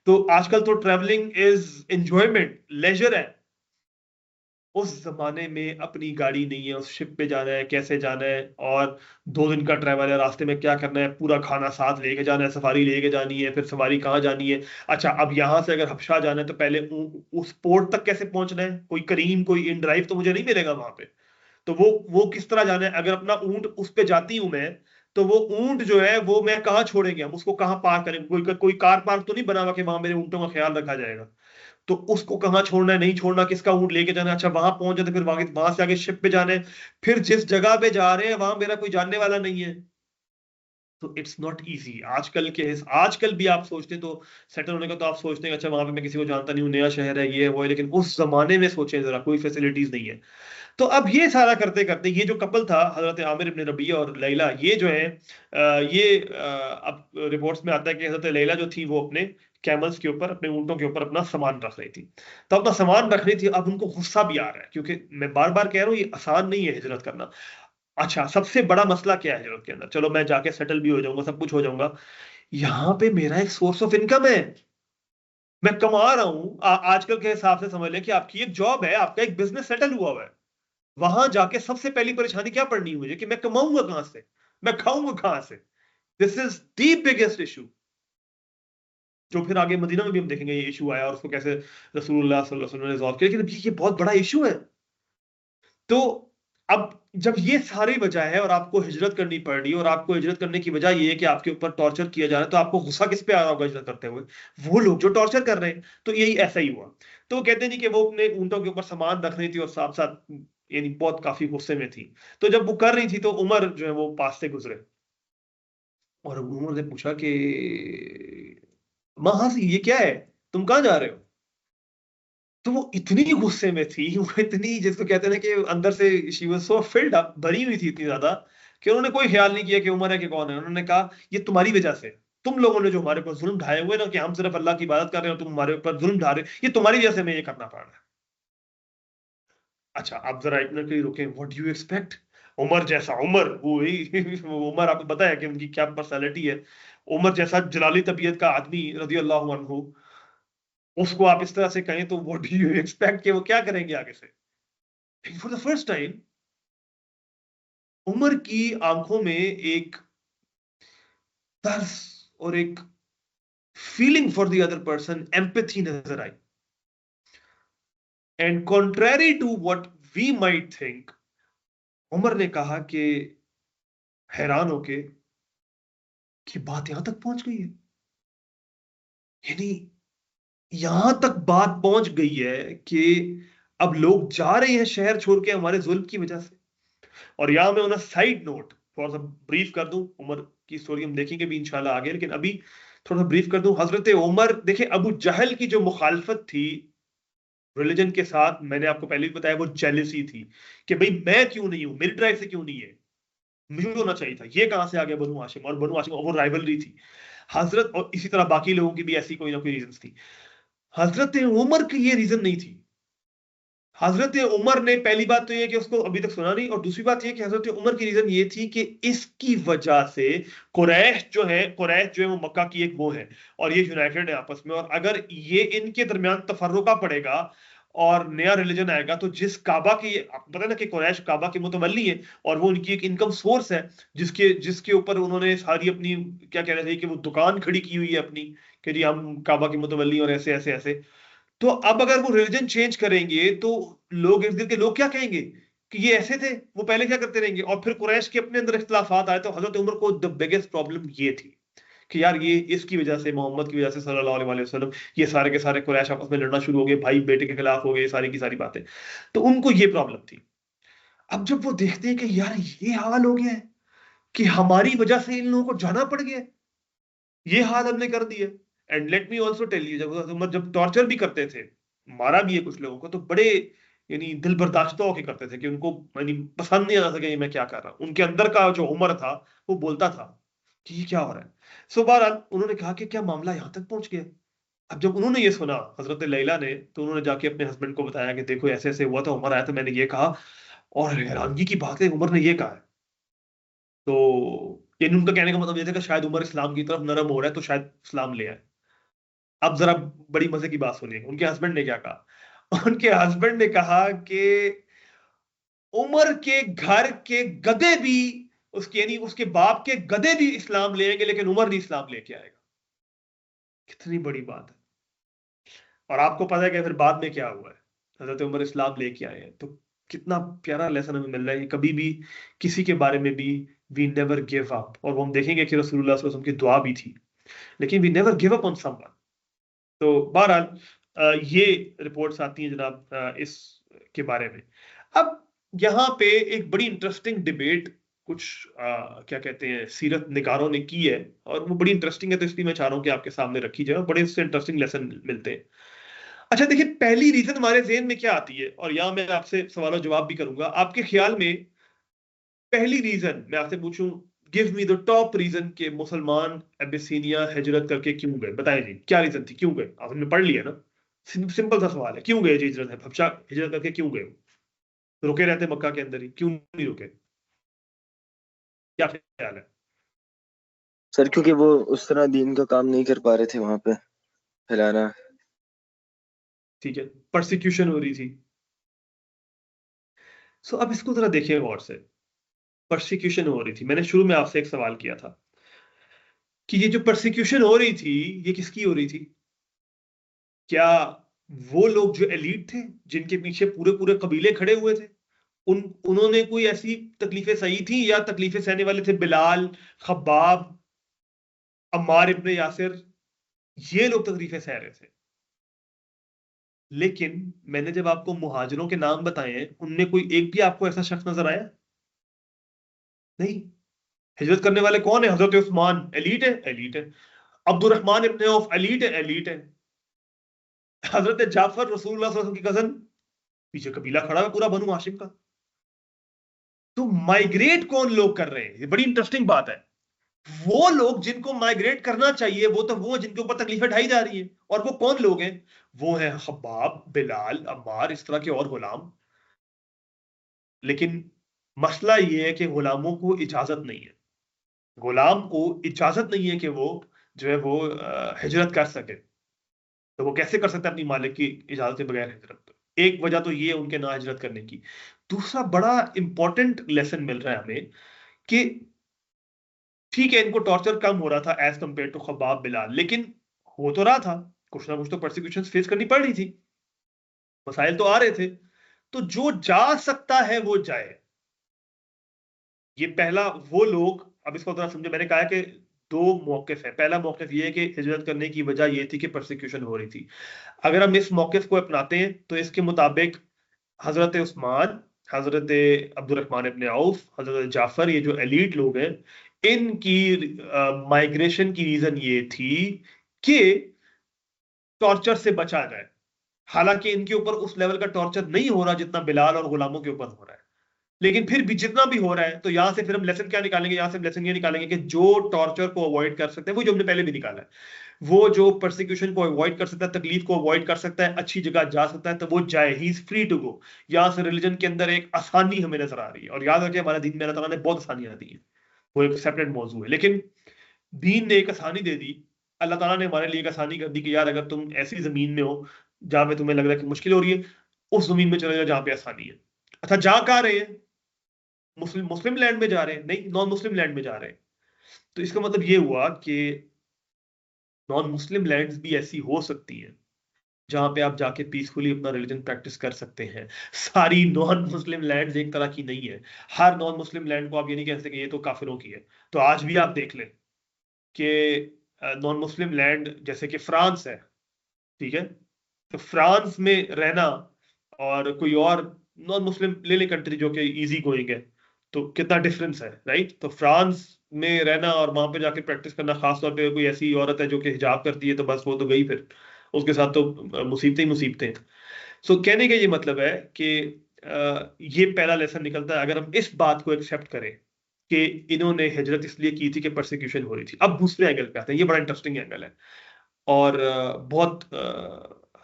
तो आजकल तो ट्रैवलिंग इज एंजॉयमेंट, लेजर है। उस जमाने में अपनी गाड़ी नहीं है, उस शिप पे जाना है, कैसे जाना है, और 2 दिन का ट्रैवल है, रास्ते में क्या करना है, पूरा खाना साथ लेके जाना है, सफारी लेके जानी है, फिर सवारी कहाँ जानी है। अच्छा, अब यहां से अगर हबशा जाना है तो पहले उस पोर्ट तक कैसे पहुंचना है, कोई करीम कोई इन ड्राइव तो मुझे नहीं मिलेगा वहां पे। तो वो किस तरह जाना है? अगर अपना ऊंट उस पे जाती हूं मैं, तो वो ऊंट जो है वो मैं कहाँ छोड़ेंगे, हम उसको कहाँ पार्क करेंगे? कोई कार पार्क तो नहीं बना हुआ कि वहां मेरे ऊंटों का ख्याल रखा जाएगा। तो उसको कहाँ छोड़ना है, नहीं छोड़ना, किसका ऊंट लेके जाना है, अच्छा वहां पहुंच जाते, फिर वहां से आगे शिप पे जाने, फिर जिस जगह पे जा रहे हैं वहां मेरा कोई जानने वाला नहीं है। तो इट्स नॉट इजी। आजकल भी आप सोचते हैं तो सेटल होने का, तो आप सोचते हैं अच्छा वहां पे मैं किसी को जानता नहीं हूँ, नया शहर है, ये है वो है, लेकिन उस जमाने में सोचें जरा, कोई फैसिलिटीज नहीं है। तो अब ये सारा करते करते ये जो कपल था, हजरत आमिर इब्न रबिया और लैला, ये जो है अब रिपोर्ट्स में आता है कि हजरत लैला जो थी वो अपने कैमल्स के ऊपर, अपने ऊंटों के ऊपर अपना सामान रख रही थी। तो अपना सामान रख रही थी, अब उनको गुस्सा भी आ रहा है, क्योंकि मैं बार बार कह रहा हूँ ये आसान नहीं है हिजरत करना। अच्छा, सबसे बड़ा मसला क्या है हिजरत के अंदर? चलो मैं जाके सेटल भी हो जाऊंगा, सब कुछ हो जाऊंगा, यहाँ पे मेरा एक सोर्स ऑफ इनकम है, मैं कमा रहा हूं। आजकल के हिसाब से समझ लें कि आपकी एक जॉब है, आपका एक बिजनेस सेटल हुआ हुआ है। वहां जाके सबसे पहली परेशानी क्या पड़नी है मुझे कि मैं कमाऊंगा कहां से, मैं खाऊंगा कहां से? This is the biggest issue, जो फिर आगे मदीना में भी हम देखेंगे ये इशू आया और उसको कैसे रसूलुल्लाह सल्लल्लाहु अलैहि वसल्लम ने रिजॉल्व किया। लेकिन ये बहुत बड़ा इशू है। तो अब जब ये सारी वजह है और आपको हिजरत करनी पड़ रही है, और आपको हिजरत करने की वजह ये है कि आपके ऊपर टॉर्चर किया जा रहा है, तो आपको गुस्सा किस पे आ रहा होगा हिजरत करते हुए? वो लोग जो टॉर्चर कर रहे हैं। तो यही ऐसा ही हुआ। तो वो कहते नहीं कि वो अपने ऊंटों के ऊपर सामान रख रही थी और साथ साथ यानी बहुत काफी गुस्से में थी। तो जब वो कर रही थी तो उमर जो है वो पास से गुजरे, और उमर ने पूछा कि मां ये क्या है, तुम कहाँ जा रहे हो? तो वो इतनी गुस्से में थी, वो इतनी, जिसको कहते हैं ना कि अंदर से she was so filled up, भरी हुई थी इतनी ज्यादा, कि उन्होंने कोई ख्याल नहीं किया कि उमर है कि कौन है। उन्होंने कहा ये तुम्हारी वजह से, तुम लोगों ने जो हमारे ऊपर जुल्म ढाए हुए ना, कि हम सिर्फ अल्लाह की इबादत कर रहे हो, तुम हमारे ऊपर जुल्म ढा रहे हो, ये तुम्हारी वजह से मैं ये करना पड़ रहा है। अच्छा, आप जरा एक मिनट के लिए रुके, what do you expect? Umar जैसा, उमर वही उमर, आपको पता है कि उनकी क्या पर्सनैलिटी है। उमर जैसा जलाली तबीयत का आदमी रजी अल्लाह अन्हु, उसको आप इस तरह से कहें तो व्हाट डू यू एक्सपेक्ट कि वो क्या करेंगे आगे से? For the first time Umar की आंखों में एक तर्स और एक feeling for the other person, empathy नजर आई। And contrary to what we might think, Umar ने कहा कि हैरान होके कि बात यहां तक पहुंच गई है, यानी यहां तक बात पहुंच गई है कि अब लोग जा रहे हैं शहर छोड़ के हमारे जुल्म की वजह से। और यहां मैं उन्हें साइड नोट थोड़ा सा ब्रीफ कर दूं, उमर की स्टोरी हम देखेंगे भी इंशाल्लाह आगे, लेकिन अभी थोड़ा सा ब्रीफ कर दूं। हजरत उमर, देखिए अबू जहल की जो मुखालफत थी रिलीजन के साथ, मैंने आपको पहले भी बताया, वो जेलिसी थी कि भाई मैं क्यों नहीं हूं, मेरी ट्राइब से क्यों नहीं है, मुझे होना चाहिए था, ये कहां से आ गया बनु हाशिम, और बनु हाशिम, और वो राइवलरी थी हजरत, और इसी तरह बाकी लोगों की भी ऐसी कोई ना कोई रीजन थी। हजरत उमर की ये रीजन नहीं थी। हजरत उमर ने, पहली बात तो ये कि उसको अभी तक सुना नहीं, और दूसरी बात ये कि हजरत उमर की रीजन ये थी कि इसकी वजह से कुरैश जो है वो मक्का की एक वो है, और ये यूनाइटेड है आपस में, और अगर ये इनके दरमियान तफर्रुका पड़ेगा और नया रिलीजन आएगा, तो जिस काबा की, आपको पता है ना कि कुरैश काबा के मुतवल्ली है, और वो उनकी एक इनकम सोर्स है, जिसके जिसके ऊपर उन्होंने सारी अपनी, क्या कह रहे थे कि वो दुकान खड़ी की हुई है अपनी, कि जी हम काबा के मुतवल्ली और ऐसे ऐसे ऐसे। तो अब अगर वो रिलीजन चेंज करेंगे तो लोग, इर्द गिर्द के लोग क्या कहेंगे कि ये ऐसे थे, वो पहले क्या करते रहेंगे? और फिर कुरैश के अपने अंदर इख्तिलाफात आए, तो हजरत उमर को द बिगेस्ट प्रॉब्लम ये थी कि यार ये इसकी वजह से, मोहम्मद की वजह से सल्लल्लाहु अलैहि वसल्लम, ये सारे के सारे कुरैश आपस में लड़ना शुरू हो गए, भाई बेटे के खिलाफ हो गए, सारी की सारी बातें। तो उनको ये प्रॉब्लम थी। अब जब वो देखते हैं कि यार ये हाल हो गया है, कि हमारी वजह से इन लोगों को जाना पड़ गया, ये हाल हमने कर दिया। And let me also tell you, जब टॉर्चर भी करते थे, मारा भी है कुछ लोगों को, तो बड़े यानी दिल बर्दाश्त होके करते थे, कि उनको यानी पसंद नहीं आता था कि ये मैं क्या कर रहा हूं। उनके अंदर का जो उमर था वो बोलता था कि ये क्या हो रहा है। सो बहरहाल उन्होंने कहा कि क्या मामला यहां तक पहुंच गया? अब जब उन्होंने ये सुना हजरत लैला ने, तो उन्होंने जाके अपने हस्बैंड को बताया कि देखो ऐसे ऐसे हुआ था, उमर आया था, मैंने ये कहा, और हैरानगी की बात है उमर ने ये कहा है। तो यानी उनका कहने का मतलब ये था कि शायद उमर इस्लाम की तरफ नरम हो रहा है, तो शायद इस्लाम ले आए। अब जरा बड़ी मजे की बात सुनिए, उनके हस्बैंड ने क्या कहा। उनके हस्बैंड ने कहा कि उमर के घर के गधे भी, उसके यानी उसके बाप के गधे भी इस्लाम ले आएंगे, लेकिन उमर नहीं इस्लाम लेके आएगा। कितनी बड़ी बात है। और आपको पता है कि फिर बाद में क्या हुआ है? हजरत उमर इस्लाम लेके आए हैं, तो कितना प्यारा लेसन हमें मिल रहा है। कभी भी किसी के बारे में भी वी नेवर गिव अप, और वो हम देखेंगे कि रसूलुल्लाह सल्लल्लाहु अलैहि वसल्लम की दुआ भी थी, लेकिन we never give up on someone. तो बहरहाल ये रिपोर्ट्स आती हैं जनाब इस के बारे में। अब यहाँ पे एक बड़ी इंटरेस्टिंग डिबेट कुछ क्या कहते हैं सीरत निगारों ने की है, और वो बड़ी इंटरेस्टिंग है, तो इसलिए मैं चाह रहा हूँ कि आपके सामने रखी जाए, बड़े इससे इंटरेस्टिंग लेसन मिलते हैं। अच्छा देखिए, पहली रीजन हमारे ज़हन में क्या आती है, और यहाँ मैं आपसे सवाल जवाब भी करूंगा। आपके ख्याल में पहली रीजन मैं आपसे पूछूं, give me the top reason के मुसलमान एबिसीनिया हिजरत करके क्यों गए? बताएं जी, क्या रीजन थी, क्यों गए? आपने पढ़ लिया ना, सिंपल सा सवाल है, क्यों गए जी हिजरत है हबशा हिजरत करके क्यों गए? रुके रहते मक्का के अंदर ही, क्यों नहीं रुके? क्या ख्याल है? सर क्योंकि वो उस तरह दीन का काम नहीं कर पा रहे थे वहां पे फैलाना। ठीक है, परसिक्यूशन हो रही थी। सो अब इसको जरा देखिए गौर से। परसिक्यूशन हो रही थी, मैंने शुरू में आपसे एक सवाल किया था कि ये जो परसिक्यूशन हो रही थी ये किसकी हो रही थी? क्या वो लोग जो एलीट थे, जिनके पीछे पूरे पूरे कबीले खड़े हुए थे, उन्होंने कोई ऐसी तकलीफें सही थी, या तकलीफें सहने वाले थे बिलाल, खब्बाब, अम्मार इब्ने यासिर, ये लोग तकलीफें सह रहे थे? लेकिन मैंने जब आपको मुहाजिरों के नाम बताए हैं, उनमें कोई एक भी आपको ऐसा शख्स नजर आया? नहीं। हिजरत करने वाले कौन है? हजरत उस्मान एलीट है, एलीट है। अब्दुर्रहमान इब्ने औफ एलीट है, एलीट है। हजरत जाफर रसूलुल्लाह सल्लल्लाहु अलैहि वसल्लम की कजन, पीछे कबीला खड़ा है पूरा बनु हाशिम का। तो माइग्रेट कौन लोग कर रहे हैं? ये बड़ी इंटरेस्टिंग बात है। वो लोग जिनको माइग्रेट करना चाहिए, वो तो वो जिनके ऊपर तकलीफें ढाई जा रही हैं, और वो कौन लोग हैं? वो हैं खब्बाब, बिलाल, अम्मार, इस तरह के और गुलाम। लेकिन मसला ये है कि गुलामों को इजाजत नहीं है, गुलाम को इजाजत नहीं है कि वो जो है वो हिजरत कर सके। तो वो कैसे कर सकते हैं अपनी मालिक की इजाजत के बगैर हिजरत? एक वजह तो ये है उनके ना हिजरत करने की। दूसरा बड़ा इंपॉर्टेंट लेसन मिल रहा है हमें कि ठीक है, इनको टॉर्चर कम हो रहा था as compare to Khabbab, Bilal, लेकिन हो तो रहा था, कुछ ना कुछ तो परसिक्यूशन फेस करनी पड़ रही थी, मसाइल तो आ रहे थे। तो जो जा सकता है वो जाए। ये पहला, वो लोग, अब इसको थोड़ा समझे, मैंने कहा कि दो मौकिफ है। पहला मौकिफ ये है कि हिजरत करने की वजह ये थी कि परसिक्यूशन हो रही थी। अगर हम इस मौकिफ को अपनाते हैं तो इसके मुताबिक हजरत उस्मान, हजरत अब्दुर्रहमान इब्ने औफ, हजरत जाफर, ये जो एलीट लोग हैं, इनकी माइग्रेशन की रीजन ये थी कि टॉर्चर से बचा जाए। हालांकि इनके ऊपर उस लेवल का टॉर्चर नहीं हो रहा जितना बिलाल और गुलामों के ऊपर हो रहा है, लेकिन फिर भी जितना भी हो रहा है, तो यहां से फिर हम लेसन क्या निकालेंगे? यहां से हम लेसन ये निकालेंगे कि जो टॉर्चर को अवॉइड कर सकते हैं, वो जो हमने पहले भी निकाला है, वो जो परसिक्यूशन को अवॉइड कर सकता है, तकलीफ को अवॉइड कर सकता है, अच्छी जगह जा सकता है, तो वो जाए, he is free to go. यहां से रिलीजन के अंदर एक आसानी हमें नजर आ रही है, और याद रखिए हमारे दीन में अल्लाह ताला ने बहुत आसानियां दी है, वो एक सेपरेट मौजू है। लेकिन दीन ने एक आसानी दे दी, अल्लाह ताला ने हमारे लिए एक आसानी कर दी कि यार अगर तुम ऐसी जमीन में हो जहां पे तुम्हें लग रहा है कि मुश्किल हो रही है, उस जमीन में चले जाओ जहां पे आसानी है। अच्छा, जा कहां रहे हैं? मुस्लिम मुस्लिम लैंड में जा रहे हैं? नहीं, नॉन मुस्लिम लैंड में जा रहे हैं। तो इसका मतलब ये हुआ कि नॉन मुस्लिम लैंड्स भी ऐसी हो सकती हैं जहां पे आप जाके पीसफुली अपना रिलीजन प्रैक्टिस कर सकते हैं। सारी नॉन मुस्लिम लैंड्स एक तरह की नहीं है। हर नॉन मुस्लिम लैंड को आप ये नहीं कह सकते कि ये तो काफिरों की है। तो आज भी आप देख लें कि नॉन मुस्लिम लैंड जैसे कि फ्रांस है, ठीक है, तो फ्रांस में रहना और कोई और नॉन मुस्लिम ले ले कंट्री जो कि इजी गोइंग है, तो कितना डिफरेंस है, राइट? तो फ्रांस में रहना और वहां पे जाके प्रैक्टिस करना, खासतौर पे कोई ऐसी औरत है जो कि हिजाब करती है, तो बस वो तो गई, फिर उसके साथ तो मुसीबतें ही मुसीबतें। सो कहने का ये मतलब है कि ये पहला लेसन निकलता है अगर हम इस बात को एक्सेप्ट करें कि इन्होंने हिजरत इसलिए की थी कि परसिक्यूशन हो रही थी। अब दूसरे एंगल पे आते हैं, ये बड़ा इंटरेस्टिंग एंगल है, और बहुत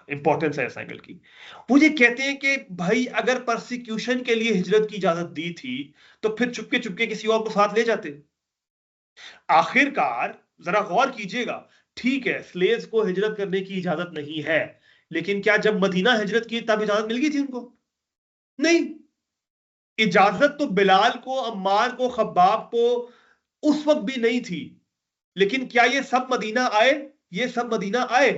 इंपॉर्टेंस है इस एंगल की। वो ये कहते हैं कि भाई अगर परसिक्यूशन के लिए हिजरत की इजाजत दी थी, तो फिर चुपके चुपके किसी और को साथ ले जाते। आखिरकार जरा गौर कीजिएगा, ठीक है स्लेव्स को हिजरत करने की इजाजत नहीं है, लेकिन क्या जब मदीना हिजरत की तब इजाजत मिल गई थी उनको? नहीं। इजाजत तो बिलाल को, अम्मार को, खब्बाब को उस वक्त भी नहीं थी, लेकिन क्या ये सब मदीना आए? ये सब मदीना आए?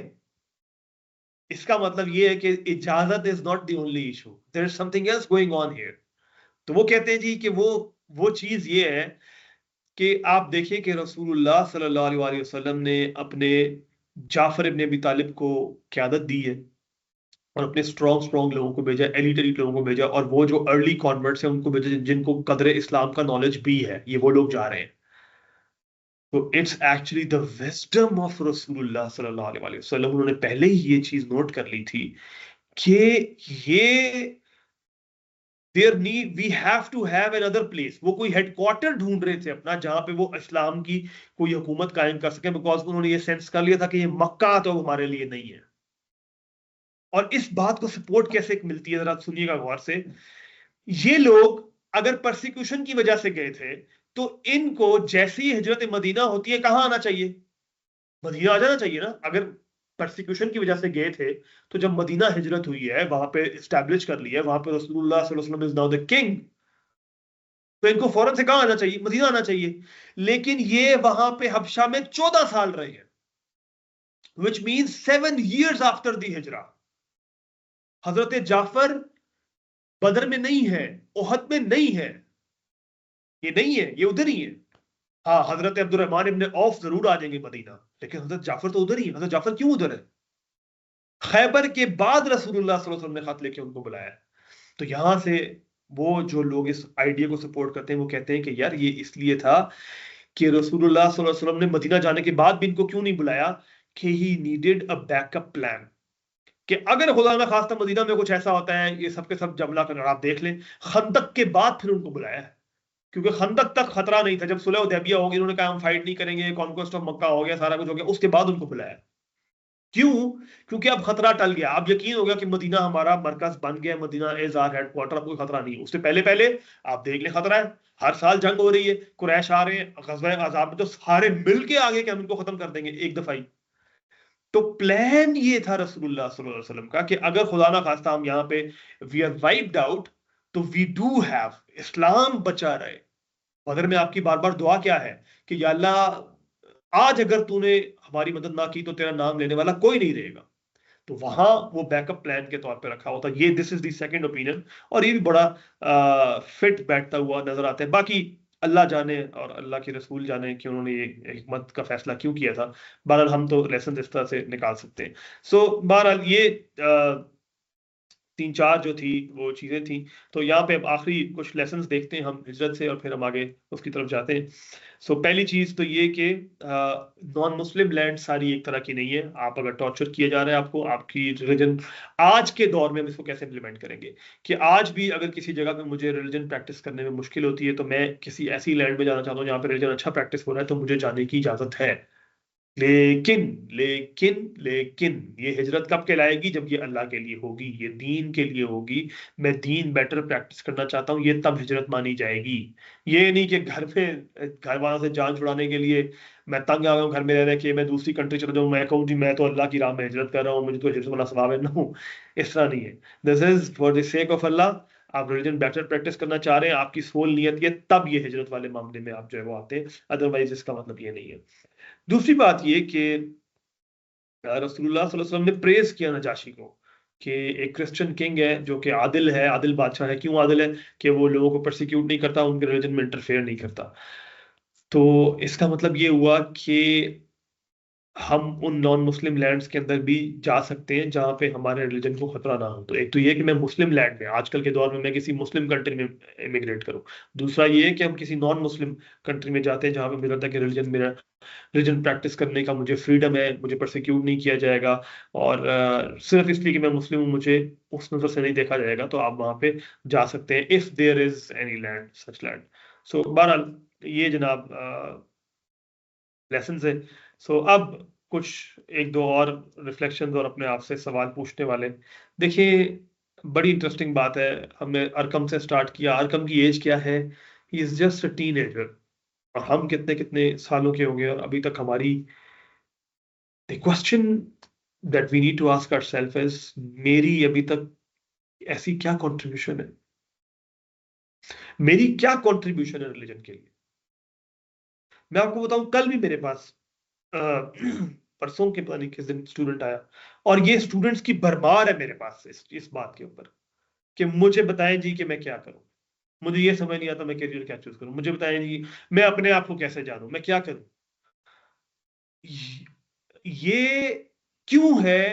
इसका मतलब ये है कि इजाजत is not the only issue, there is something else going on here. तो वो कहते हैं जी कि वो चीज ये है कि आप देखिए कि रसूलुल्लाह सल्लल्लाहु अलैहि वसल्लम ने अपने जाफर इब्न अबी तालिब को क़यादत दी है और अपने स्ट्रॉन्ग स्ट्रॉन्ग लोगों को भेजा, एलिट लोगों को भेजा, और वो जो अर्ली कॉन्वर्ट्स हैं उनको भेजा जिनको कदर इस्लाम का नॉलेज भी है, ये वो लोग जा रहे हैं। तो it's actually the wisdom of रसूलुल्लाह सल्लल्लाहु अलैहि वसल्लम, उन्होंने पहले ही ये चीज नोट कर ली थी कि ये there need we have to have another place. वो कोई हेडक्वार्टर ढूंढ रहे थे अपना जहां पे वो इस्लाम की कोई हुकूमत कायम कर सके, बिकॉज उन्होंने ये सेंस कर लिया था कि ये मक्का तो हमारे लिए नहीं है। और इस बात को सपोर्ट कैसे मिलती है, जरा सुनिएगा गौर से। ये लोग अगर परसिक्यूशन की वजह से गए थे तो इनको जैसे ही हिजरत मदीना होती है कहां आना चाहिए? मदीना आ जाना चाहिए ना। अगर परसिक्यूशन की वजह से गए थे तो जब मदीना हिजरत हुई है, वहां पे एस्टैब्लिश कर लिया है, वहां पे रसूलुल्लाह सल्लल्लाहु अलैहि वसल्लम इज नाउ द किंग, तो इनको फौरन से कहां आना चाहिए? मदीना आना चाहिए। लेकिन ये वहां पे हबशा में 14 साल रहे हैं, which means 7 years after the Hijra. हजरत जाफर बदर में नहीं है, ओहद में नहीं है, ये नहीं है, ये उधर ही है। हाँ, हजरत अब्दुर्रहमान इब्न औफ जरूर आ जाएंगे मदीना, लेकिन हजरत जाफर तो उधर ही है। हजरत जाफर क्यों उधर है? खैबर के बाद रसूलुल्लाह सल्लल्लाहु अलैहि वसल्लम ने खत लेके उनको बुलाया। तो यहां से वो जो लोग इस आइडिया को सपोर्ट करते हैं वो कहते हैं कि यार ये इसलिए था कि रसूलुल्लाह सल्लल्लाहु अलैहि वसल्लम ने मदीना जाने के बाद भी इनको क्यों नहीं बुलाया, कि he needed a backup plan, कि अगर खुदा ना खास्ता मदीना में कुछ ऐसा होता है, ये सब के सब जमला कर आप देख लें। खंदक के बाद फिर उनको बुलाया है, क्योंकि खंदक तक खतरा नहीं था। जब सुलह हुदैबिया हो गई, उन्होंने कहा हम फाइट नहीं करेंगे, कॉन्क्वेस्ट ऑफ मक्का हो गया, सारा कुछ हो गया, उसके बाद उनको बुलाया। क्यों? क्योंकि अब खतरा टल गया, अब यकीन हो गया कि मदीना हमारा मरकज बन गया, मदीना इज आवर हेडक्वार्टर, अब कोई खतरा नहीं है। उससे पहले पहले आप देख ले खतरा है, हर साल जंग हो रही है, कुरैश आ रहे हैं, ग़ज़वा अज़ाब में तो सारे मिल के आगे कि हम इनको खत्म कर देंगे एक दफा ही। तो प्लान ये था रसूलुल्लाह सल्लल्लाहु अलैहि वसल्लम का कि अगर खुदा ना खास्ता हम यहाँ पे वी आर वाइप्ड आउट, तो वी डू हैव इस्लाम बचा रहे। बदर में आपकी बार बार दुआ क्या है कि या अल्लाह आज अगर तूने हमारी मदद ना की तो तेरा नाम लेने वाला कोई नहीं रहेगा। तो वहां वो बैकअप प्लान के तौर पे रखा होता। ये this is the second opinion, और ये भी बड़ा फिट बैठता हुआ नजर आता है। बाकी अल्लाह जाने और अल्लाह के रसूल जाने कि उन्होंने ये हिकमत का फैसला क्यों किया था। बहरहाल हम तो लेसन इस तरह से निकाल सकते हैं। सो बहरहाल ये तीन चार जो थी वो चीजें थी। तो यहाँ पे अब आखिरी कुछ लेसन्स देखते हैं हम हिजरत से, और फिर हम आगे उसकी तरफ जाते हैं। सो पहली चीज तो ये कि नॉन मुस्लिम लैंड सारी एक तरह की नहीं है। आप अगर टॉर्चर किया जा रहा है आपको, आपकी रिलीजन आज के दौर में हम इसको कैसे इम्प्लीमेंट करेंगे, कि आज भी अगर किसी जगह पे मुझे रिलीजन प्रैक्टिस करने में मुश्किल होती है, तो मैं किसी ऐसी लैंड में जाना चाहता हूँ जहाँ पे रिलीजन अच्छा प्रैक्टिस हो रहा है, तो मुझे जाने की इजाजत है। लेकिन लेकिन लेकिन ये हिजरत कब कहलाएगी? जब ये अल्लाह के लिए होगी, ये दीन के लिए होगी। मैं दीन बेटर प्रैक्टिस करना चाहता हूँ, ये तब हिजरत मानी जाएगी। ये नहीं कि घर में घर वालों से जान छुड़ाने के लिए मैं तंग आ गया हूँ घर में रह रहे कि मैं दूसरी कंट्री चला जाऊँ, मैं कहूँ जी मैं तो अल्लाह की राह में हिजरत कर रहा हूँ, मुझे तो हिजरत वाला सवाब है। नो, इस तरह नहीं है। This is for the sake of Allah. आप रिलीजन बेटर प्रैक्टिस करना चाह रहे हैं, आपकी सोल नियत है, तब ये हिजरत वाले मामले में आप जो है वो आते हैं। अदरवाइज इसका मतलब ये नहीं है। दूसरी बात ये कि रसूलुल्लाह सल्लल्लाहु अलैहि वसल्लम ने प्रेज किया नजाशी को कि एक क्रिश्चियन किंग है जो कि आदिल है, आदिल बादशाह है। क्यों आदिल है? कि वो लोगों को परसिक्यूट नहीं करता, उनके रिलीजन में इंटरफेयर नहीं करता। तो इसका मतलब ये हुआ कि हम उन नॉन मुस्लिम लैंड्स के अंदर भी जा सकते हैं जहां पे हमारे रिलीजन को खतरा ना हो। तो एक तो ये कि मैं मुस्लिम लैंड में आजकल के दौर में मैं किसी मुस्लिम कंट्री में इमिग्रेट करूं। दूसरा ये कि हम किसी नॉन मुस्लिम कंट्री में जाते हैं जहां पे मुझे लगता है कि रिलीजन प्रैक्टिस करने का मुझे फ्रीडम है, मुझे परसिक्यूट नहीं किया जाएगा, और सिर्फ इसलिए कि मैं मुस्लिम हूँ मुझे उस नजर से नहीं देखा जाएगा। तो आप वहां पे जा सकते हैं if there is any land such land. So बहरहाल ये जनाब लेसन है। सो अब कुछ एक दो और रिफ्लेक्शंस और अपने आप से सवाल पूछने वाले। देखिए, बड़ी इंटरेस्टिंग बात है। हमने अरकम से स्टार्ट किया। अरकम की एज क्या है? He is just a teenager. और हम कितने कितने सालों के हो गए और अभी तक हमारी the question that we need to ask ourselves is, मेरी अभी तक ऐसी क्या कंट्रीब्यूशन है? मेरी क्या कंट्रीब्यूशन है रिलीजन के लिए? मैं आपको बताऊं, कल भी मेरे पास परसों के पता नहीं किस दिन स्टूडेंट आया, और ये स्टूडेंट्स की भरमार है मेरे पास इस बात के ऊपर कि मुझे बताएं जी कि मैं क्या करूं, मुझे ये समझ नहीं आता मैं करियर क्या चूज करूं, मुझे बताएं जी मैं अपने आप को कैसे जानूं, मैं क्या करूं। ये क्यों है?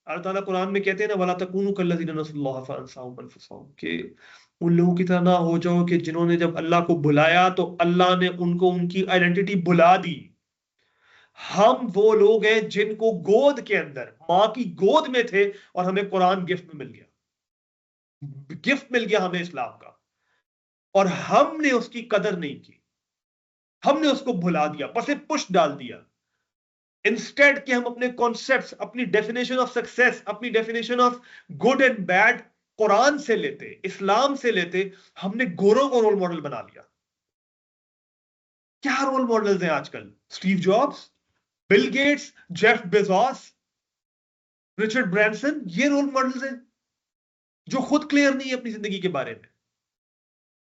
अल्लाह ताला कुरान में कहते हैं ना, वला तकूनु कल्लज़ीना नसुल्लाह फअनसाहुम अनफुसहुम, कि उन लोगों की तरह ना हो जाओ कि जिन्होंने जब अल्लाह को बुलाया तो अल्लाह ने उनको उनकी आइडेंटिटी बुला दी। हम वो लोग हैं जिनको गोद के अंदर मां की गोद में थे और हमें कुरान गिफ्ट में मिल गया, गिफ्ट मिल गया हमें इस्लाम का, और हमने उसकी कदर नहीं की, हमने उसको भुला दिया, बस एक पुश डाल दिया। इंस्टेड कि हम अपने कॉन्सेप्ट्स, अपनी डेफिनेशन ऑफ सक्सेस, अपनी definition of good and bad Quran से लेते, इस्लाम से लेते, हमने गोरों को रोल मॉडल बना लिया। क्या रोल मॉडल्स हैं आजकल? Steve jobs, Bill Gates, Jeff Bezos, Richard Branson, ये रोल मॉडल्स हैं जो खुद क्लियर नहीं है अपनी जिंदगी के बारे में।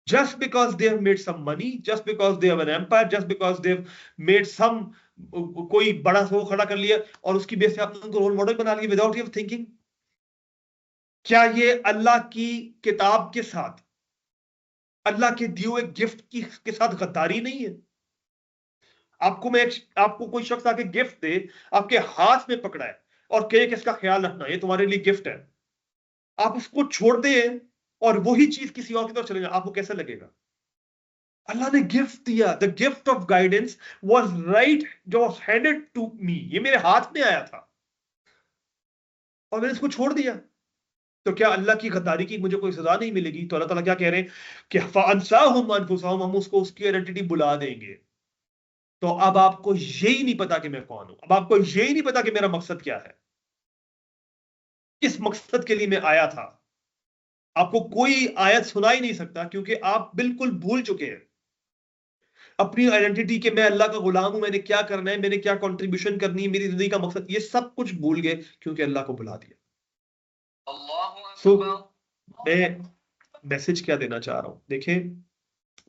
Just because they have made some money, just because they have an empire, just because they've made some कोई बड़ा वो खड़ा कर लिया और उसकी बेस पे आपने उनको रोल मॉडल बना लिया विदाउट योर थिंकिंग। क्या ये अल्लाह की किताब के साथ, अल्लाह के दिए हुए गिफ्ट के साथ गद्दारी नहीं है? आपको कोई शख्स आके गिफ्ट दे, आपके हाथ में पकड़ा है और कहे कि इसका ख्याल रखना, ये तुम्हारे लिए गिफ्ट है, आप उसको छोड़ दें और वही चीज किसी और की तरफ चले जाए, आपको कैसा लगेगा? अल्लाह ने गिफ्ट दिया, the gift of guidance was right, जो वॉज हैंडेड टू मी, ये मेरे हाथ में आया था और मैंने इसको छोड़ दिया। तो क्या अल्लाह की गद्दारी की मुझे कोई सजा नहीं मिलेगी? तो अल्लाह ताला क्या कह रहे हैं कि फअनसाहुम अनफुसहुम, हम उसको उसकी आइडेंटिटी बुला देंगे। तो अब आपको यही नहीं पता कि मैं कौन हूं, अब आपको यही नहीं पता कि मेरा मकसद क्या है, किस मकसद के लिए मैं आया था। आपको कोई आयत सुना ही नहीं सकता क्योंकि आप बिल्कुल भूल चुके हैं अपनी आइडेंटिटी के, मैं अल्लाह का गुलाम हूं, मैंने क्या करना है, मैंने क्या कंट्रीब्यूशन करनी है, मेरी जिंदगी का मकसद, ये सब कुछ भूल गए क्योंकि अल्लाह को बुला दिया। मैं मैसेज क्या देना चाह रहा हूं, देखें,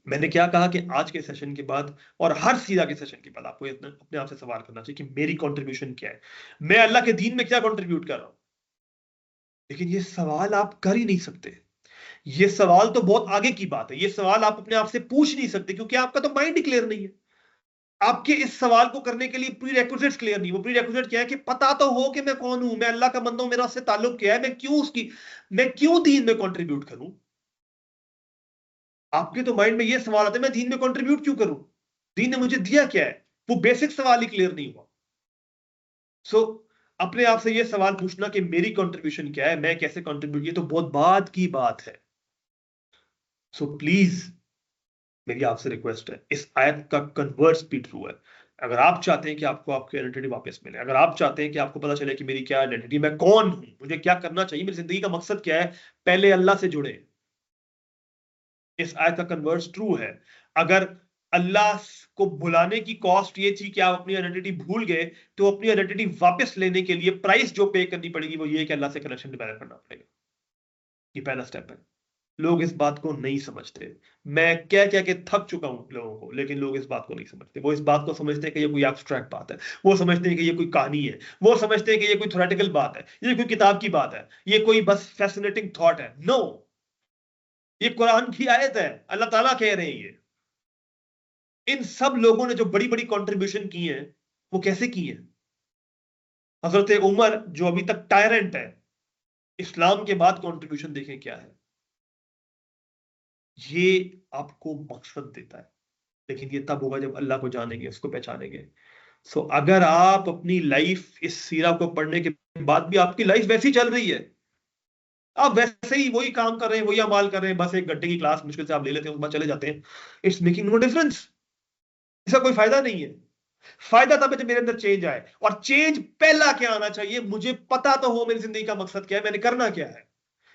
मैंने क्या कहा कि आज के सेशन के बाद और हर सीरा के सेशन के बाद आपको अपने आप से सवाल करना चाहिए कि मेरी कंट्रीब्यूशन क्या है, मैं अल्लाह के दीन में क्या कंट्रीब्यूट कर रहा हूं। लेकिन ये सवाल आप कर ही नहीं सकते, ये सवाल तो बहुत आगे की बात है, ये सवाल आप अपने आप से पूछ नहीं सकते क्योंकि आपका तो माइंड ही क्लियर नहीं है। आपके इस सवाल को करने के लिए प्री रेक्विजिट्स क्लियर नहीं। वो प्री रेक्विजिट क्या है कि पता तो हो कि मैं कौन हूं, मैं अल्लाह का बंदा हूं, मेरा उससे ताल्लुक क्या है, मैं क्यों दीन में कंट्रीब्यूट करूं। आपके तो माइंड में ये सवाल आता है मैं दीन में कंट्रीब्यूट क्यों करूं, दीन ने मुझे दिया क्या है, वो बेसिक सवाल ही क्लियर नहीं हुआ। सो अपने आप से ये सवाल पूछना कि मेरी कंट्रीब्यूशन क्या है, मैं कैसे कंट्रीब्यूट, ये तो बहुत बाद की बात है। सो प्लीज मेरी आपसे रिक्वेस्ट है, इस आयत का कन्वर्स भी ट्रू है। अगर आप चाहते हैं कि आपको आपकी आइडेंटिटी वापस मिले, अगर आप चाहते हैं कि आपको पता चले कि मेरी क्या आइडेंटिटी, मैं कौन हूं, मुझे क्या करना चाहिए, मेरी जिंदगी का मकसद क्या है, पहले अल्लाह से जुड़े। इस आयत का कन्वर्स ट्रू है। अगर अल्लाह को बुलाने की कॉस्ट ये थी कि आप अपनी आइडेंटिटी भूल गए, तो अपनी आइडेंटिटी वापस लेने के लिए प्राइस जो पे करनी पड़ेगी वो ये कि अल्लाह से कनेक्शन डेवलप करना पड़ेगा। ये पहला स्टेप है। लोग इस बात को नहीं समझते, मैं कह के थक चुका हूं लोगों को, लेकिन लोग इस बात को नहीं समझते। वो इस बात को समझते हैं कि ये कोई एब्स्ट्रैक्ट बात है, वो समझते हैं कि ये कोई कहानी है, वो समझते हैं कि ये कोई थ्योरेटिकल बात है, ये कोई किताब की बात है, ये कोई बस फैसिनेटिंग थॉट है। नो, ये कुरान की आयत है, अल्लाह ताला कह रहे हैं। ये इन सब लोगों ने जो बड़ी बड़ी कंट्रीब्यूशन की है वो कैसे की है? हजरत उमर जो अभी तक टायरेंट है, इस्लाम के बाद कंट्रीब्यूशन देखें क्या है। ये आपको मकसद देता है, लेकिन ये तब होगा जब अल्लाह को जानेंगे, उसको पहचानेंगे। सो अगर आप अपनी लाइफ इस सीरा को पढ़ने के बाद भी आपकी लाइफ वैसी चल रही है, आप वैसे ही वही काम कर रहे हैं, वही अमाल कर रहे हैं, बस एक घंटे की क्लास मुश्किल से आप ले लेते हैं, उसके बाद चले जाते हैं, इट्स मेकिंग नो डिफरेंस। इसका कोई फायदा नहीं है। फायदा तब है जब मेरे अंदर चेंज आए, और चेंज पहला क्या आना चाहिए, मुझे पता तो हो मेरी जिंदगी का मकसद क्या है, मैंने करना क्या है।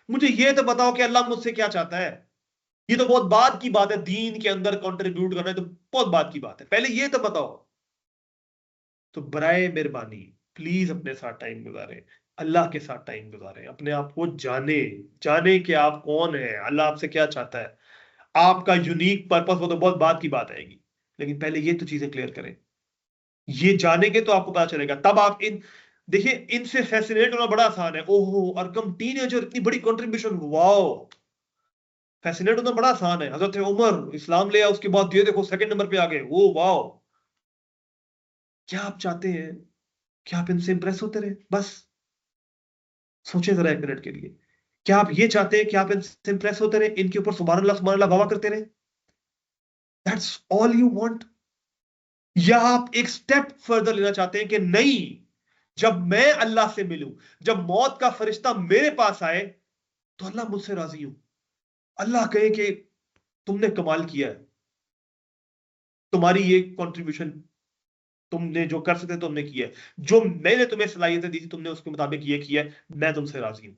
मुझे ये तो बताओ कि अल्लाह मुझसे क्या चाहता है। ये तो बहुत बाद की बात है, दीन के अंदर कंट्रीब्यूट करना है तो बहुत बाद की बात है, पहले ये तो बताओ। तो बराए मेहरबानी प्लीज अपने साथ टाइम गुजारें, अल्लाह के साथ टाइम गुजारें, अपने आप को जाने, जाने कि आप कौन है, अल्लाह आपसे क्या चाहता है, आपका यूनिक पर्पस, वो तो बहुत बाद की बात आएगी, लेकिन पहले ये तो चीजें क्लियर करें। ये जानेंगे तो आपको पता चलेगा। तब आप देखिए, इनसे फैसिनेट होना बड़ा आसान है। ओहो, अरकम टीनेजर, इतनी बड़ी कंट्रीब्यूशन, वाओ। फैसिनेट होना बड़ा आसान है। हजरत उमर इस्लाम ले आया, उसके बाद ये देखो सेकंड नंबर पे आ गए, वो वाओ। क्या आप चाहते हैं कि आप इनसे इंप्रेस होते रहे बस? सोचे जरा एक मिनट के लिए। क्या आप ये चाहते हैं कि आप इनसे इंप्रेस होते रहे, इनके ऊपर सुभान अल्लाह वाह करते रहे? That's all you want? या आप एक स्टेप फर्दर लेना चाहते हैं कि नहीं, जब मैं अल्लाह से मिलूं, जब मौत का फरिश्ता मेरे पास आए, तो अल्लाह मुझसे राजी हूं, अल्लाह कहे कि तुमने कमाल किया है, तुम्हारी ये कंट्रीब्यूशन, तुमने जो कर सकते तुमने किया है, जो मैंने तुम्हें सलाहियतें दी थी तुमने उसके मुताबिक ये किया है, मैं तुमसे राजी हूं।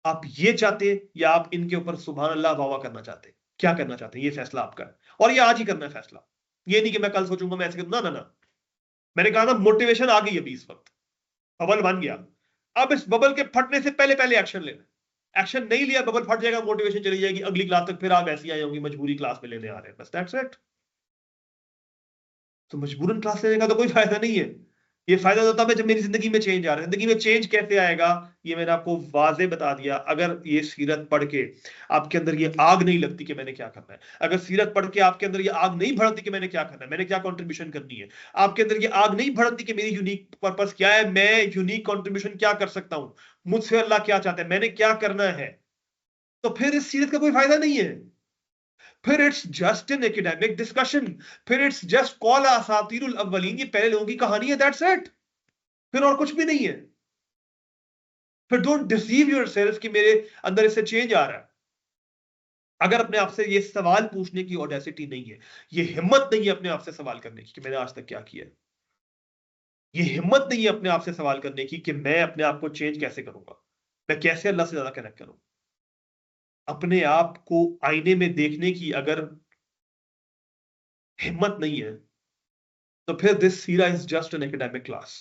आप ये चाहते हैं या आप इनके ऊपर सुभान अल्लाह वाह करना चाहते हैं? क्या करना चाहते हैं? ये फैसला आपका है, और ये आज ही करना है फैसला। ये नहीं कि मैं कल सोचूंगा मैं ऐसे करूंगा, ना ना ना। मैंने कहा ना, मोटिवेशन आ गई अभी, इस वक्त बबल बन गया। अब इस बबल के फटने से पहले पहले एक्शन लेना। एक्शन नहीं लिया, बबल फट जाएगा, मोटिवेशन चली जाएगी, अगली क्लास तक फिर आप ऐसी आई होंगी, मजबूरी क्लास में लेने आ रहे हैं, बस दैट्स इट। तो मजबूरन क्लास लेने का तो कोई फायदा नहीं है। ये फायदा तो तब है जब मेरी जिंदगी में चेंज आ रहा है। जिंदगी में चेंज कैसे आएगा, ये मैंने आपको वाजे बता दिया। अगर ये सीरत पढ़ के आपके अंदर ये आग नहीं लगती कि मैंने क्या करना है, अगर सीरत पढ़ के आपके अंदर ये आग नहीं भड़कती कि मैंने क्या करना है, मैंने क्या कंट्रीब्यूशन करनी है, आपके अंदर ये आग नहीं भड़कती कि मेरी यूनिक पर्पस क्या है, मैं यूनिक कंट्रीब्यूशन क्या कर सकता हूं, मुझसे अल्लाह क्या चाहते हैं, मैंने क्या करना है, तो फिर इस सीरत का कोई फायदा नहीं है। फिर it's just an academic discussion, फिर इट्स जस्ट कॉल असातीरुल अव्वलीन, ये पहले लोगों की कहानी है, दैट्स इट। फिर और कुछ भी नहीं है। फिर डोंट डिसीव योरसेल्फ कि मेरे अंदर इससे चेंज आ रहा है। अगर अपने आप से ये सवाल पूछने की ऑडेसिटी नहीं है, ये हिम्मत नहीं है अपने आप से सवाल करने की कि मैंने आज तक क्या किया है, ये हिम्मत नहीं है अपने आप से सवाल करने की कि मैं अपने आप को चेंज कैसे करूंगा, मैं कैसे अल्लाह से ज्यादा कनेक्ट करूं, अपने आप को आईने में देखने की अगर हिम्मत नहीं है, तो फिर this Sira is just an academic class.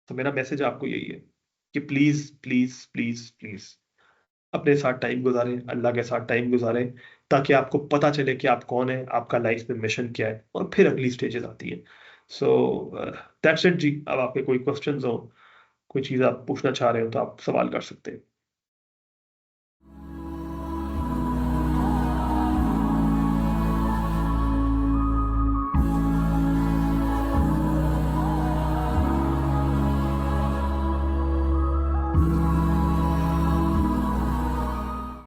तो मेरा मैसेज आपको यही है कि प्लीज प्लीज प्लीज प्लीज अपने साथ टाइम गुजारें, अल्लाह के साथ टाइम गुजारें, ताकि आपको पता चले कि आप कौन है, आपका लाइफ में मिशन क्या है, और फिर अगली स्टेजेस आती हैं। सो दैट्स इट जी। अब आपके कोई क्वेश्चंस हो, कोई चीज़ आप पूछना चाह रहे हो, तो आप सवाल कर सकते हैं।